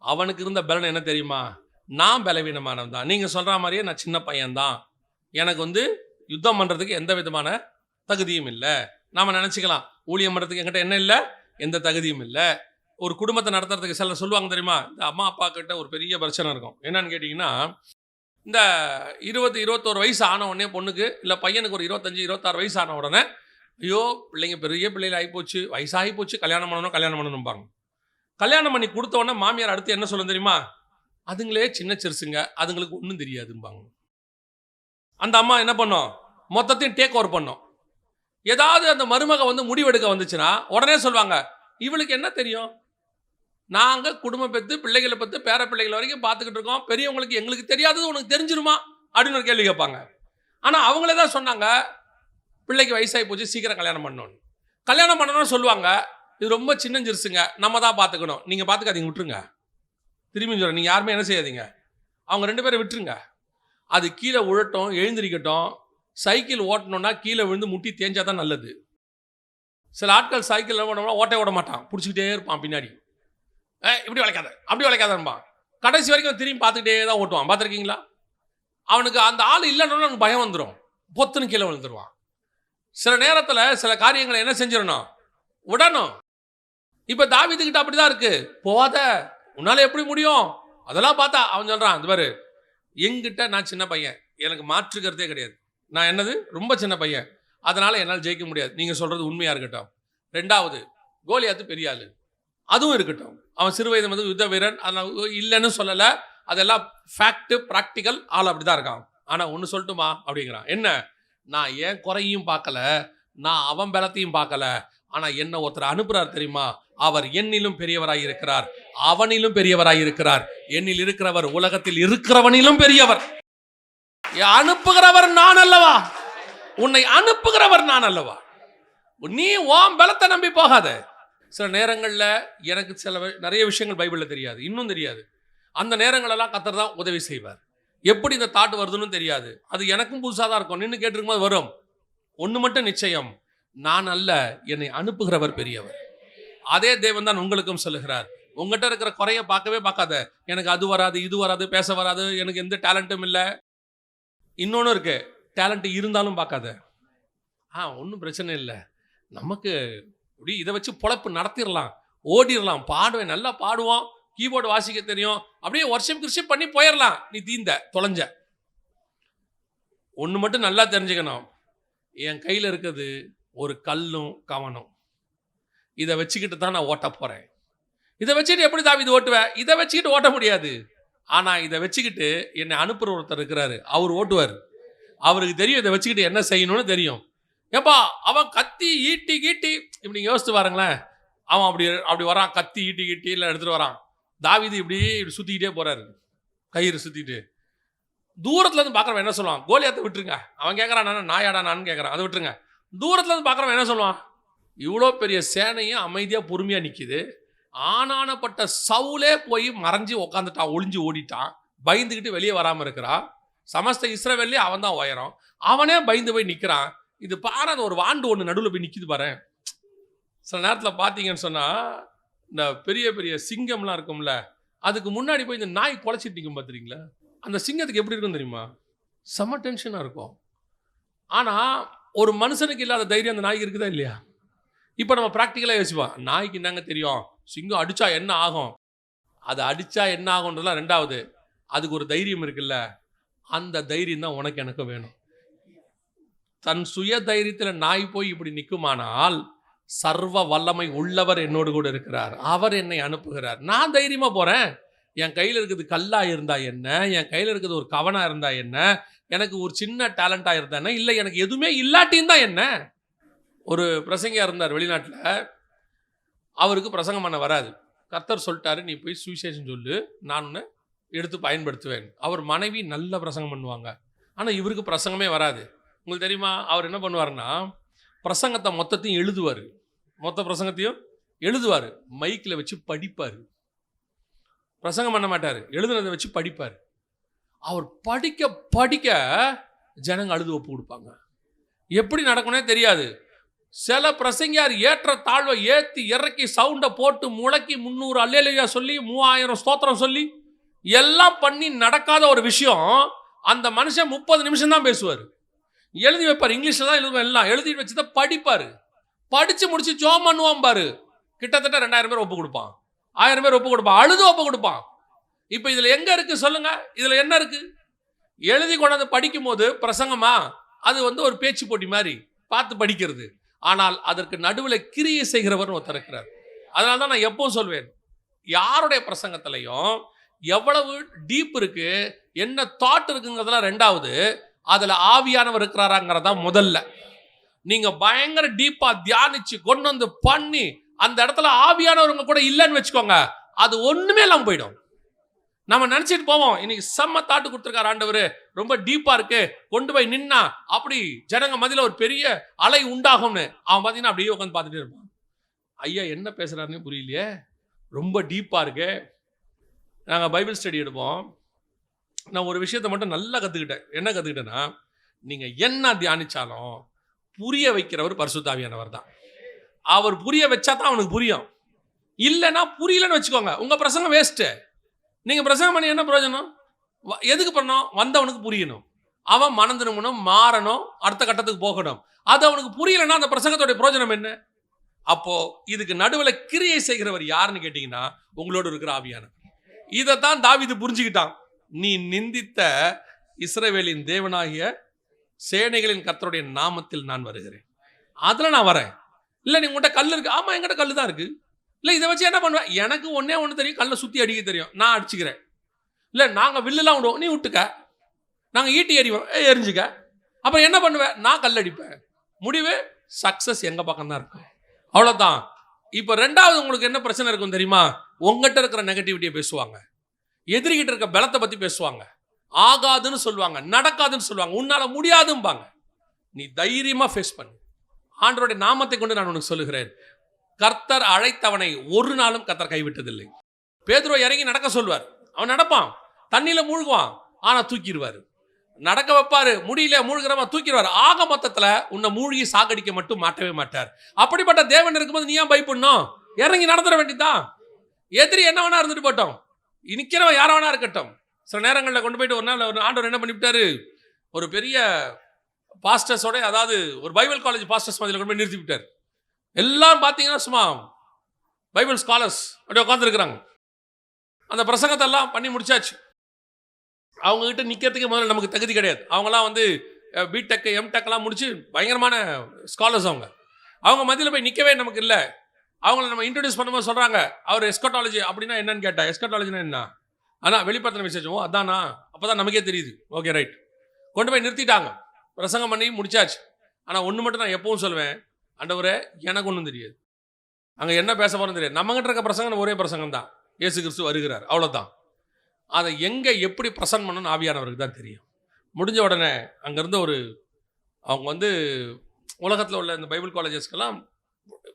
அவனுக்கு இருந்த பலன் என்ன தெரியுமா? நான் பலவீனமானவன் தான், நீங்கள் சொல்கிற மாதிரியே நான் சின்ன பையன்தான், எனக்கு யுத்தம் பண்ணுறதுக்கு எந்த விதமான தகுதியும் இல்லை. நாம் நினச்சிக்கலாம் ஊழியம் பண்ணுறதுக்கு என்கிட்ட என்ன இல்லை, எந்த தகுதியும் இல்லை. ஒரு குடும்பத்தை நடத்துறதுக்கு சிலர் சொல்லுவாங்க தெரியுமா, இந்த அம்மா அப்பா கிட்ட ஒரு பெரிய பிரச்சனை இருக்கும். என்னன்னு கேட்டிங்கன்னா, இந்த 20-21 வயசு ஆன உடனே பொண்ணுக்கு இல்லை பையனுக்கு ஒரு 25-26 வயசு ஆன உடனே, ஐயோ பிள்ளைங்க பெரிய பிள்ளைகள் ஆகிப்போச்சு, வயசாகி போச்சு, கல்யாணம் பண்ணணும்பாங்க. கல்யாணம் பண்ணி கொடுத்த உடனே மாமியார் அடுத்து என்ன சொல்லும் தெரியுமா? அதுங்களே சின்ன சிறுசுங்க, அதுங்களுக்கு ஒன்றும் தெரியாதும்பாங்க. அந்த அம்மா என்ன பண்ணும்? மொத்தத்தையும் டேக் ஓவர் பண்ணும். ஏதாவது அந்த மருமக முடிவெடுக்க வந்துச்சுன்னா உடனே சொல்லுவாங்க, இவளுக்கு என்ன தெரியும், நாங்கள் குடும்பம் பெற்று பிள்ளைகளை பற்றி பேர பிள்ளைகள் வரைக்கும் பார்த்துக்கிட்டு இருக்கோம், பெரியவங்களுக்கு எங்களுக்கு தெரியாதது உனக்கு தெரிஞ்சிருமா அப்படின்னு ஒரு கேள்வி கேட்பாங்க. ஆனால் அவங்களே தான் சொன்னாங்க, பிள்ளைக்கு வயசாகி போச்சு, சீக்கிரம் கல்யாணம் பண்ணணும்னு சொல்லுவாங்க. இது ரொம்ப சின்னஞ்சிருச்சுங்க, நம்ம தான் பார்த்துக்கணும், நீங்கள் பார்த்துக்காதீங்க, விட்டுருங்க. திரும்பி சொல்கிறேன், நீங்கள் யாருமே என்ன செய்யாதீங்க, அவங்க 2 பேரை விட்டுருங்க. அது கீழே உழட்டும், எழுந்திரிக்கட்டும். சைக்கிள் ஓட்டணும்னா கீழே விழுந்து முட்டி தேஞ்சா தான் நல்லது. சில ஆட்கள் சைக்கிள் என்ன பண்ணுவோம்னா ஓட்டை ஓட மாட்டான், பிடிச்சிக்கிட்டே இருப்பான் பின்னாடி. இப்படி வளைக்காத அப்படி வளைக்காதன்பான். கடைசி வரைக்கும் திரும்பி பார்த்துக்கிட்டே தான் ஓட்டுவான். பார்த்துருக்கீங்களா? அவனுக்கு அந்த ஆள் இல்லைன்னு அவனுக்கு பயம் வந்துடும், பொத்துன்னு கீழே விழுந்துருவான். சில நேரத்தில் சில காரியங்களை என்ன செஞ்சிடணும், விடணும். இப்போ தாவீதுகிட்ட அப்படி தான் இருக்கு. போவாத, உன்னால எப்படி முடியும், அதெல்லாம் பார்த்தா அவன் சொல்கிறான், இது பாரு, எங்கிட்ட நான் சின்ன பையன், எனக்கு மாற்றுக்கிறதே கிடையாது, நான் என்னது ரொம்ப சின்ன பையன், அதனால் என்னால் ஜெயிக்க முடியாது. நீங்கள் சொல்கிறது உண்மையாக இருக்கட்டும். 2வது, கோலியாத்து பெரிய ஆள், அதுவும் இருக்கட்டும். அவன் சிறு வயது யுத்த வீரன், அதனால் இல்லைன்னு சொல்லலை, அதெல்லாம் ஃபேக்ட்டு, ப்ராக்டிக்கல், ஆள் அப்படி தான் இருக்கான். ஆனால் ஒன்று சொல்லட்டுமா அப்படிங்கிறான். என்ன? நான் ஏன் குறையும் பார்க்கல, நான் அவன் பலத்தையும் பார்க்கல, ஆனால் என்ன ஒருத்தர் அனுப்புகிறார் தெரியுமா, அவர் என்னிலும் பெரியவராய் இருக்கிறார், அவனிலும் பெரியவராய் இருக்கிறார். என்னில் இருக்கிறவர் உலகத்தில் இருக்கிறவனிலும் பெரியவர். அனுப்புகிறவர் நான் அல்லவா, உன்னை அனுப்புகிறவர் நான் அல்லவா, நீ உன் பலத்தை நம்பி போகாத. சில நேரங்களில் எனக்கு நிறைய விஷயங்கள் பைபிளில் தெரியாது, இன்னும் தெரியாது. அந்த நேரங்களெல்லாம் கர்த்தர் தான் உதவி செய்வார். எப்படி இந்த தாட் வருதுன்னு தெரியாது, அது எனக்கும் புதுசாக தான் இருக்கும். நின்று கேட்டிருக்கும்போது வரும். ஒன்று மட்டும் நிச்சயம், நான் அல்ல, என்னை அனுப்புகிறவர் பெரியவர். அதே தேவன் தான் உங்களுக்கும் சொல்லுகிறார், உங்கள்கிட்ட இருக்கிற குறைய பார்க்கவே பார்க்காத. எனக்கு அது வராது, இது வராது, பேச வராது, எனக்கு எந்த டேலண்ட்டும் இல்லை. இன்னொன்று இருக்கு, டேலண்ட் இருந்தாலும் பார்க்காத. ஒன்றும் பிரச்சனை இல்லை, நமக்கு இப்படி இதை வச்சு பொழப்பு நடத்திடலாம், ஓடிடலாம், பாடுவேன், நல்லா பாடுவோம், கீபோர்டு வாசிக்க தெரியும், அப்படியே வருஷம் கிருஷம் பண்ணி போயிடலாம், நீ தொலைஞ்ச. ஒன்று மட்டும் நல்லா தெரிஞ்சுக்கணும், என் கையில் இருக்குது ஒரு கல்லும் கவனம், இதை வச்சுக்கிட்டு தான் நான் ஓட்ட போகிறேன். இதை வச்சுக்கிட்டு எப்படி தாவீது ஓட்டுவேன்? இதை வச்சுக்கிட்டு ஓட்ட முடியாது. ஆனால் இதை வச்சுக்கிட்டு என்னை அனுப்புகிற ஒருத்தர் இருக்கிறாரு, அவர் ஓட்டுவார். அவருக்கு தெரியும் இதை வச்சுக்கிட்டு என்ன செய்யணும்னு தெரியும். ஏப்பா அவன் கத்தி ஈட்டி கீட்டி, இப்படி யோசித்து பாருங்களேன், அவன் அப்படி வரான், கத்தி ஈட்டி கீட்டி இல்லை எடுத்துகிட்டு வரான். தாவீது இப்படி சுற்றிக்கிட்டே போகிறாரு, கயிறு சுற்றிட்டு. தூரத்துலேருந்து பார்க்குறவன் என்ன சொல்லுவான்? கோலியாத்தை விட்டுருங்க. அவன் கேட்குறான், நாயாடா நான் கேட்குறான், அதை விட்டுருங்க. தூரத்துலேருந்து பார்க்குறவன் என்ன சொல்லுவான்? இவ்வளோ பெரிய சேனையும் அமைதியாக பொறுமையாக நிற்கிது, ஆனானப்பட்ட சவுலே போய் மறைஞ்சி உக்காந்துட்டான், ஒளிஞ்சு ஓடிட்டான், பயந்துக்கிட்டு வெளியே வராமல் இருக்கிறான். சமஸ்த இஸ்ரவேல்லே அவன் தான் உயரம், அவனே பயந்து போய் நிற்கிறான். இது பாரு, அது ஒரு வாண்டு ஒன்று நடுவில் போய் நிற்கிது பாரு. சில நேரத்தில் பார்த்தீங்கன்னு சொன்னால், இந்த பெரிய பெரிய சிங்கம்லாம் இருக்கும்ல, அதுக்கு முன்னாடி போய் இந்த நாய் குலைச்சிட்டு நிற்கும் பார்த்துறீங்களா? அந்த சிங்கத்துக்கு எப்படி இருக்கும் தெரியுமா? செம்ம டென்ஷனாக இருக்கும். ஆனால் ஒரு மனுஷனுக்கு இல்லாத தைரியம் அந்த நாய்க்கு இருக்குதா இல்லையா? இப்போ நம்ம ப்ராக்டிக்கலாக யோசிப்போம், நாய்க்கு என்னங்க தெரியும், சிங்கம் அடித்தா என்ன ஆகும், அது அடித்தா என்ன ஆகுன்றதுலாம் 2வது. அதுக்கு ஒரு தைரியம் இருக்குல்ல, அந்த தைரியம் தான் உனக்கு எனக்கு வேணும். தன் சுய தைரியத்தில் நாய் போய் இப்படி நிற்குமானால், சர்வ வல்லமை உள்ளவர் என்னோடு கூட இருக்கிறார், அவர் என்னை அனுப்புகிறார், நான் தைரியமாக போகிறேன். என் கையில் இருக்குது கல்லாக இருந்தால் என்ன, என் கையில் இருக்குது ஒரு கவனாக இருந்தால் என்ன, எனக்கு ஒரு சின்ன டேலண்டாக இருந்தா என்ன, இல்லை எனக்கு எதுவுமே இல்லாட்டின்னு தான் என்ன. ஒரு பிரசங்கியாக இருந்தார் வெளிநாட்டில், அவருக்கு பிரசங்கம் பண்ண வராது. கர்த்தர் சொல்லிட்டாரு, நீ போய் சுவிசேஷம் சொல்லு, நான் உன்னை எடுத்து பயன்படுத்துவேன். அவர் மனைவி நல்ல பிரசங்கம் பண்ணுவாங்க, ஆனால் இவருக்கு பிரசங்கமே வராது. உங்களுக்கு தெரியுமா, அவர் என்ன பண்ணுவார்னா, பிரசங்கத்தை மொத்தத்தையும் எழுதுவார், மொத்த பிரசங்கத்தையும் எழுதுவார், மைக்கில் வச்சு படிப்பார். பிரசங்கம் பண்ண மாட்டார், எழுதுனதை வச்சு படிப்பார். அவர் படிக்க படிக்க ஜனங்க அழுது ஒப்பு கொடுப்பாங்க. எப்படி நடக்கும்னே தெரியாது. சில பிரசங்கியார் ஏற்ற தாழ்வை ஏற்றி இறக்கி சவுண்டை போட்டு முழக்கி 300 அல்லேலூயா சொல்லி 3000 ஸ்தோத்திரம் சொல்லி எல்லாம் பண்ணி நடக்காத ஒரு விஷயம் அந்த மனுஷன் 30 நிமிஷம் தான் பேசுவார். எழுதி வைப்பார், இங்கிலீஷில் தான் எழுதுவார், எல்லாம் எழுதி வச்சு தான் படிப்பார். படித்து முடிச்சு ஜோம் பண்ணுவான் பாரு, கிட்டத்தட்ட 2000 பேர் ஒப்பு கொடுப்பான், 1000 பேர் ஒப்பு கொடுப்பான், அழுது ஒப்பு கொடுப்பான். இப்போ இதில் எங்கே இருக்குது சொல்லுங்க? இதில் என்ன இருக்குது? எழுதி கொண்டாந்து படிக்கும் போது பிரசங்கமா அது ஒரு பேச்சு போட்டி மாதிரி பார்த்து படிக்கிறது. ஆனால் அதற்கு நடுவில் கிரியை செய்கிறவர் ஒருத்தர் இருக்கிறார். அதனால தான் நான் எப்பவும் சொல்வேன், யாருடைய பிரசங்கத்திலையும் எவ்வளவு டீப் இருக்கு, என்ன தாட் இருக்குங்கிறதுலாம் ரெண்டாவது, அதில் ஆவியானவர் இருக்கிறாராங்கிறதா முதல்ல. நீங்க பயங்கர டீப்பா தியானிச்சு கொண்டு வந்து பண்ணி அந்த இடத்துல ஆவியானவருங்க கூட இல்லைன்னு வச்சுக்கோங்க, அது ஒண்ணுமே இல்லாமல் போயிடும். நம்ம நினைச்சிட்டு போவோம், இன்னைக்கு செம்ம தாட்டு கொடுத்துருக்காரு ஆண்டவர், ரொம்ப டீப்பா இருக்கு, கொண்டு போய் நின்னா அப்படி ஜனங்க மதியில் ஒரு பெரிய அலை உண்டாகும்னு. அவன் பார்த்தீங்கன்னா அப்படியே உட்காந்து பார்த்துட்டே இருப்பான். ஐயா என்ன பேசுறாருன்னு புரியலையே, ரொம்ப டீப்பா இருக்கு. நாங்கள் பைபிள் ஸ்டடி எடுப்போம். நான் ஒரு விஷயத்தை மட்டும் நல்லா கற்றுக்கிட்டேன். என்ன கற்றுக்கிட்டேன்னா, நீங்கள் என்ன தியானிச்சாலும் புரிய வைக்கிறவர் பரிசுத்த ஆவியானவர் தான். அவர் புரிய வச்சா தான் அவனுக்கு புரியும். இல்லைன்னா புரியலன்னு வச்சுக்கோங்க, உங்கள் பிரசங்கம் வேஸ்ட்டு. நீங்கள் பிரசங்கம் பண்ணி என்ன பிரயோஜனம்? எதுக்கு பண்ணோம்? வந்தவனுக்கு புரியணும், அவன் மனம் திரும்பணும், மாறணும், அடுத்த கட்டத்துக்கு போகணும். அது அவனுக்கு புரியலைன்னா அந்த பிரசங்கத்தோடைய பிரயோஜனம் என்ன? அப்போ இதுக்கு நடுவில் கிரியை செய்கிறவர் யாருன்னு கேட்டீங்கன்னா உங்களோடு இருக்கிற ஆவியானவர். இதைத்தான் தாவீது புரிஞ்சுக்கிட்டான். நீ நிந்தித்த இஸ்ரவேலின் தேவனாகிய சேனைகளின் கர்த்தருடைய நாமத்தில் நான் வருகிறேன், அதில் நான் வரேன். இல்லை நீ உங்கள்கிட்ட கல் இருக்கு, ஆமாம் என்கிட்ட கல் தான் இருக்கு. இல்லை இதை வச்சு என்ன பண்ணுவேன்? எனக்கு ஒன்று தெரியும், கல்லை சுற்றி அடிக்க தெரியும், நான் அடிச்சுக்கிறேன். இல்லை நாங்கள் வில்லுலாம் விடுவோம், நீ விட்டுக்க. நாங்கள் ஈட்டி எறிவோம், எரிஞ்சுக்க. அப்புறம் என்ன பண்ணுவேன்? நான் கல் அடிப்பேன். முடிவு சக்ஸஸ் எங்கள் பக்கம் தான் இருக்கும். அவ்வளோதான். இப்போ ரெண்டாவது உங்களுக்கு என்ன பிரச்சனை இருக்கும் தெரியுமா? உங்ககிட்ட இருக்கிற நெகட்டிவிட்டியை பேசுவாங்க, எதிரிகிட்ட இருக்க பலத்தை பற்றி பேசுவாங்க, ஆகாதுன்னு சொல்லுவாங்க, நடக்காதுன்னு சொல்லுவாங்க, உன்னால் முடியாதும்பாங்க. நீ தைரியமாக ஃபேஸ் பண்ணு. ஆண்டவருடைய நாமத்தை கொண்டு நான் உனக்கு சொல்லுகிறேன், கர்த்தர் அழைத்தவனை ஒரு நாளும் கர்த்தர் கைவிட்டதில்லை. பேதுருவை இறங்கி நடக்க சொல்வார், அவன் நடப்பான், தண்ணியில் மூழ்குவான், ஆனால் தூக்கிடுவார். நடக்க வைப்பாரு, முடியல மூழ்கிறவன் தூக்கிடுவார். ஆக மொத்தத்தில் உன்னை மூழ்கி சாகடிக்க மட்டும் மாட்டவே மாட்டார். அப்படிப்பட்ட தேவன் இருக்கும்போது நீ ஏன் பயப்படணும்? இறங்கி நடந்துட வேண்டியதான். எதிரி என்ன வேணா இருந்துட்டு போட்டோம், நிற்கிறவன் யார வேணா இருக்கட்டும். சில நேரங்களில் கொண்டு போயிட்டு ஒரு நாள் ஆண்டவர் என்ன பண்ணிவிட்டாரு, ஒரு பெரிய பாஸ்டர்ஸோட, அதாவது ஒரு பைபிள் காலேஜ் பாஸ்டர்ஸ் மாதிரி கொண்டு போய் நிறுத்தி விட்டார். எல்லாம் பார்த்தீங்கன்னா சும்மா பைபிள் ஸ்காலர்ஸ் அப்படியே உட்காந்துருக்குறாங்க. அந்த பிரசங்கத்தை எல்லாம் பண்ணி முடிச்சாச்சு. அவங்ககிட்ட நிற்கிறதுக்கு முதல்ல நமக்கு தகுதி கிடையாது. அவங்களாம் பிடெக் எம்டெக்லாம் முடிச்சு பயங்கரமான ஸ்காலர்ஸ். அவங்க மத்தியில் போய் நிற்கவே நமக்கு இல்லை. அவங்கள நம்ம இன்ட்ரடியூஸ் பண்ணும்போது சொல்கிறாங்க, அவர் எஸ்கட்டாலஜி அப்படின்னா என்னன்னு கேட்டால், எஸ்கட்டாலஜினா என்ன? ஆனால் வெளிப்படுத்தின விசேஷம், அதானா? அப்போ தான் நமக்கே தெரியுது. ஓகே ரைட், கொண்டு போய் நிறுத்திட்டாங்க. பிரசங்கம் பண்ணி முடிச்சாச்சு. ஆனால் ஒன்று மட்டும் நான் எப்பவும் சொல்லுவேன், ஆண்டவரே எனக்கு ஒன்றும் தெரியாது, அங்கே என்ன பேச போகிறோன்னு தெரியாது. நம்மகிட்ட இருக்க பிரசங்கம் ஒரே பிரசங்கம் தான், இயேசு கிறிஸ்து வருகிறார், அவ்வளோதான். அதை எங்கே எப்படி பிரசன்ட் பண்ணணும்னு ஆவியானவருக்கு தான் தெரியும். முடிஞ்ச உடனே அங்கேருந்து அவங்க உலகத்தில் உள்ள இந்த பைபிள் காலேஜஸ்க்கெல்லாம்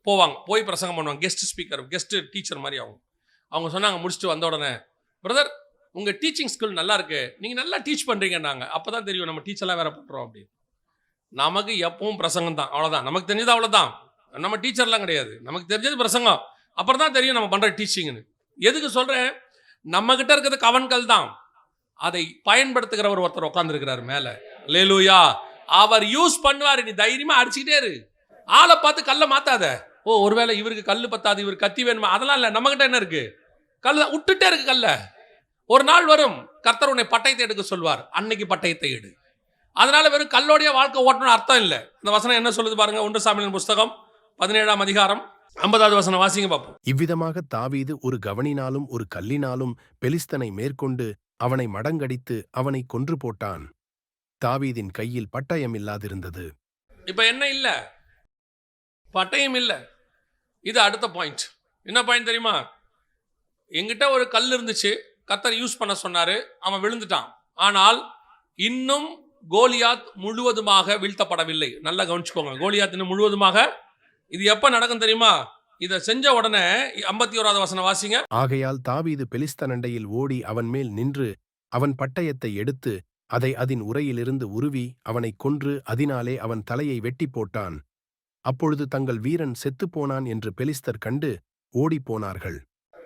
போவாங்க, போய் பிரசங்கம் பண்ணுவாங்க, கெஸ்ட் ஸ்பீக்கர், கெஸ்ட் டீச்சர் மாதிரி. அவங்க சொன்னாங்க முடிச்சுட்டு வந்த உடனே, பிரதர் உங்கள் டீச்சிங் ஸ்கில் நல்லா இருக்கு, நீங்கள் நல்லா டீச் பண்ணுறீங்கன்னாங்க. அப்போ தான் தெரியும் நம்ம டீச்சர்லாம் வேறு பண்ணுறோம் அப்படின்னு. நமக்கு எப்பவும் பிரசங்கம் தான், அவ்வளோதான். நமக்கு தெரிஞ்சது அவ்வளோதான், நம்ம டீச்சர்லாம் கிடையாது. நமக்கு தெரிஞ்சது பிரசங்கம், அப்புறம் தான் தெரியும் நம்ம பண்ணுற டீச்சிங்னு. எதுக்கு சொல்கிறேன்? நம்மகிட்ட இருக்கிறது கவன்கள் தான், அதை பயன்படுத்துகிறவர் ஒருத்தர் உட்காந்துருக்கிறார் மேலே. அல்லேலூயா. அவர் யூஸ் பண்ணுவார். நீ தைரியமாக அடிச்சுக்கிட்டே இரு. ஆளை பார்த்து கல்லை மாற்றாத. ஓ ஒருவேளை இவருக்கு கல் பத்தாது, இவர் கத்தி வேணுமா, அதெல்லாம் இல்லை. நம்மகிட்ட என்ன இருக்கு? கல் விட்டுட்டே இருக்கு. கல்ல ஒரு நாள் வரும், கர்த்தர் உன்னை பட்டயத்தை எடுக்க சொல்வார், அன்னைக்கு பட்டயத்தை எடு. அதனால வெறும் கல்லோடைய வாழ்க்கை ஓட்டணும்னு அர்த்தம் இல்லை. இந்த வசனம் என்ன சொல்லுது பாருங்க, 1 சாமுவேல் புஸ்தகம் 17ஆம் அதிகாரம் 50வது வசனம் வாசிங்க பார்ப்போம். இவ்விதமாக தாவீது ஒரு கவணினாலும் ஒரு கல்லினாலும் பெலிஸ்தனை மேற்கொண்டு அவனை மடங்கடித்து அவனை கொன்று போட்டான். தாவீதின் கையில் பட்டயம் இல்லாதிருந்தது. இப்ப என்ன இல்ல? பட்டயம் இல்லை. இது அடுத்த பாயிண்ட். என்ன பாயிண்ட் தெரியுமா? எங்கிட்ட ஒரு கல் இருந்துச்சு, கர்த்தர் யூஸ் பண்ண சொன்னாரு, அவன் விழுந்துட்டான். ஆனால் இன்னும் கோலியாத் முழுவதுமாக வீழ்த்தப்படவில்லை. நல்லா கவனிச்சுக்கோங்க, கோலியாத் இன்னும் முழுவதுமாக. இது எப்ப நடக்கும் தெரியுமா? இதை செஞ்ச உடனே 51வது வசனம் வாசிங்க. ஆகையால் தாவீது பெலிஸ்தன் அண்டையில் ஓடி அவன் மேல் நின்று அவன் பட்டயத்தை எடுத்து அதை அதன் உரையிலிருந்து உருவி அவனைக் கொன்று அதனாலே அவன் தலையை வெட்டிப் போட்டான். அப்பொழுது தங்கள் வீரன் செத்துப்போனான் என்று பெலிஸ்தர் கண்டு ஓடிப்போனார்கள்.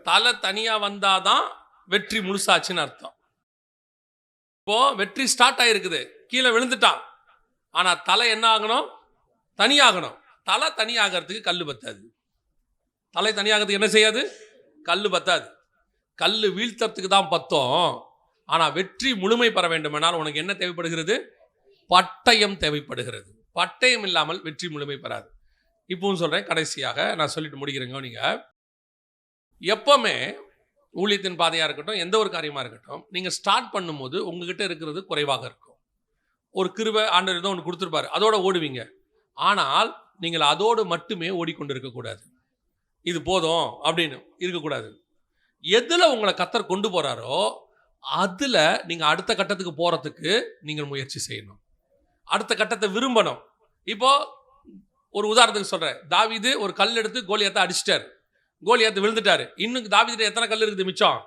தலை தனியா வந்தாதான் வெற்றி முழுசாச்சுன்னு அர்த்தம். இப்போ வெற்றி ஸ்டார்ட் ஆயிருக்குது, கீழே விழுந்துட்டான். ஆனா தலை என்ன ஆகணும்? தனியாகணும். தலை தனியாகிறதுக்கு கல் பத்தாது. தலை தனியாகிறதுக்கு என்ன செய்யாது? கல் பத்தாது. கல் வீழ்த்தறதுக்கு தான் பத்தம். ஆனா வெற்றி முழுமை பெற வேண்டுமானால் உனக்கு என்ன தேவைப்படுகிறது? பட்டயம் தேவைப்படுகிறது. பட்டயம் இல்லாமல் வெற்றி முழுமை பெறாது. இப்பவும் சொல்றேன், கடைசியாக நான் சொல்லிட்டு முடிக்கிறேங்க. நீங்க எப்பவுமே ஊழியத்தின் பாதையா இருக்கட்டும், எந்த ஒரு காரியமா இருக்கட்டும், நீங்க ஸ்டார்ட் பண்ணும்போது உங்ககிட்ட இருக்கிறது குறைவாக இருக்கும். ஒரு கிருபை ஆண்டவர் ஏதோ ஒன்று கொடுத்துருப்பாரு, அதோட ஓடுவீங்க. ஆனால் நீங்கள் அதோடு மட்டுமே ஓடிக்கொண்டிருக்கக்கூடாது. இது போதும் அப்படின்னு இருக்கக்கூடாது. எதில் உங்களை கர்த்தர் கொண்டு போகிறாரோ அதில் நீங்கள் அடுத்த கட்டத்துக்கு போகிறதுக்கு நீங்கள் முயற்சி செய்யணும். அடுத்த கட்டத்தை விரும்பணும். இப்போ ஒரு உதாரணத்துக்கு சொல்கிறேன். தாவீது ஒரு கல் எடுத்து கோலியாத்தை அடிச்சிட்டார். கோலியாத்து விழுந்துட்டாரு. இன்னும் தாவீது எத்தனை கல் இருக்குது? மிச்சம்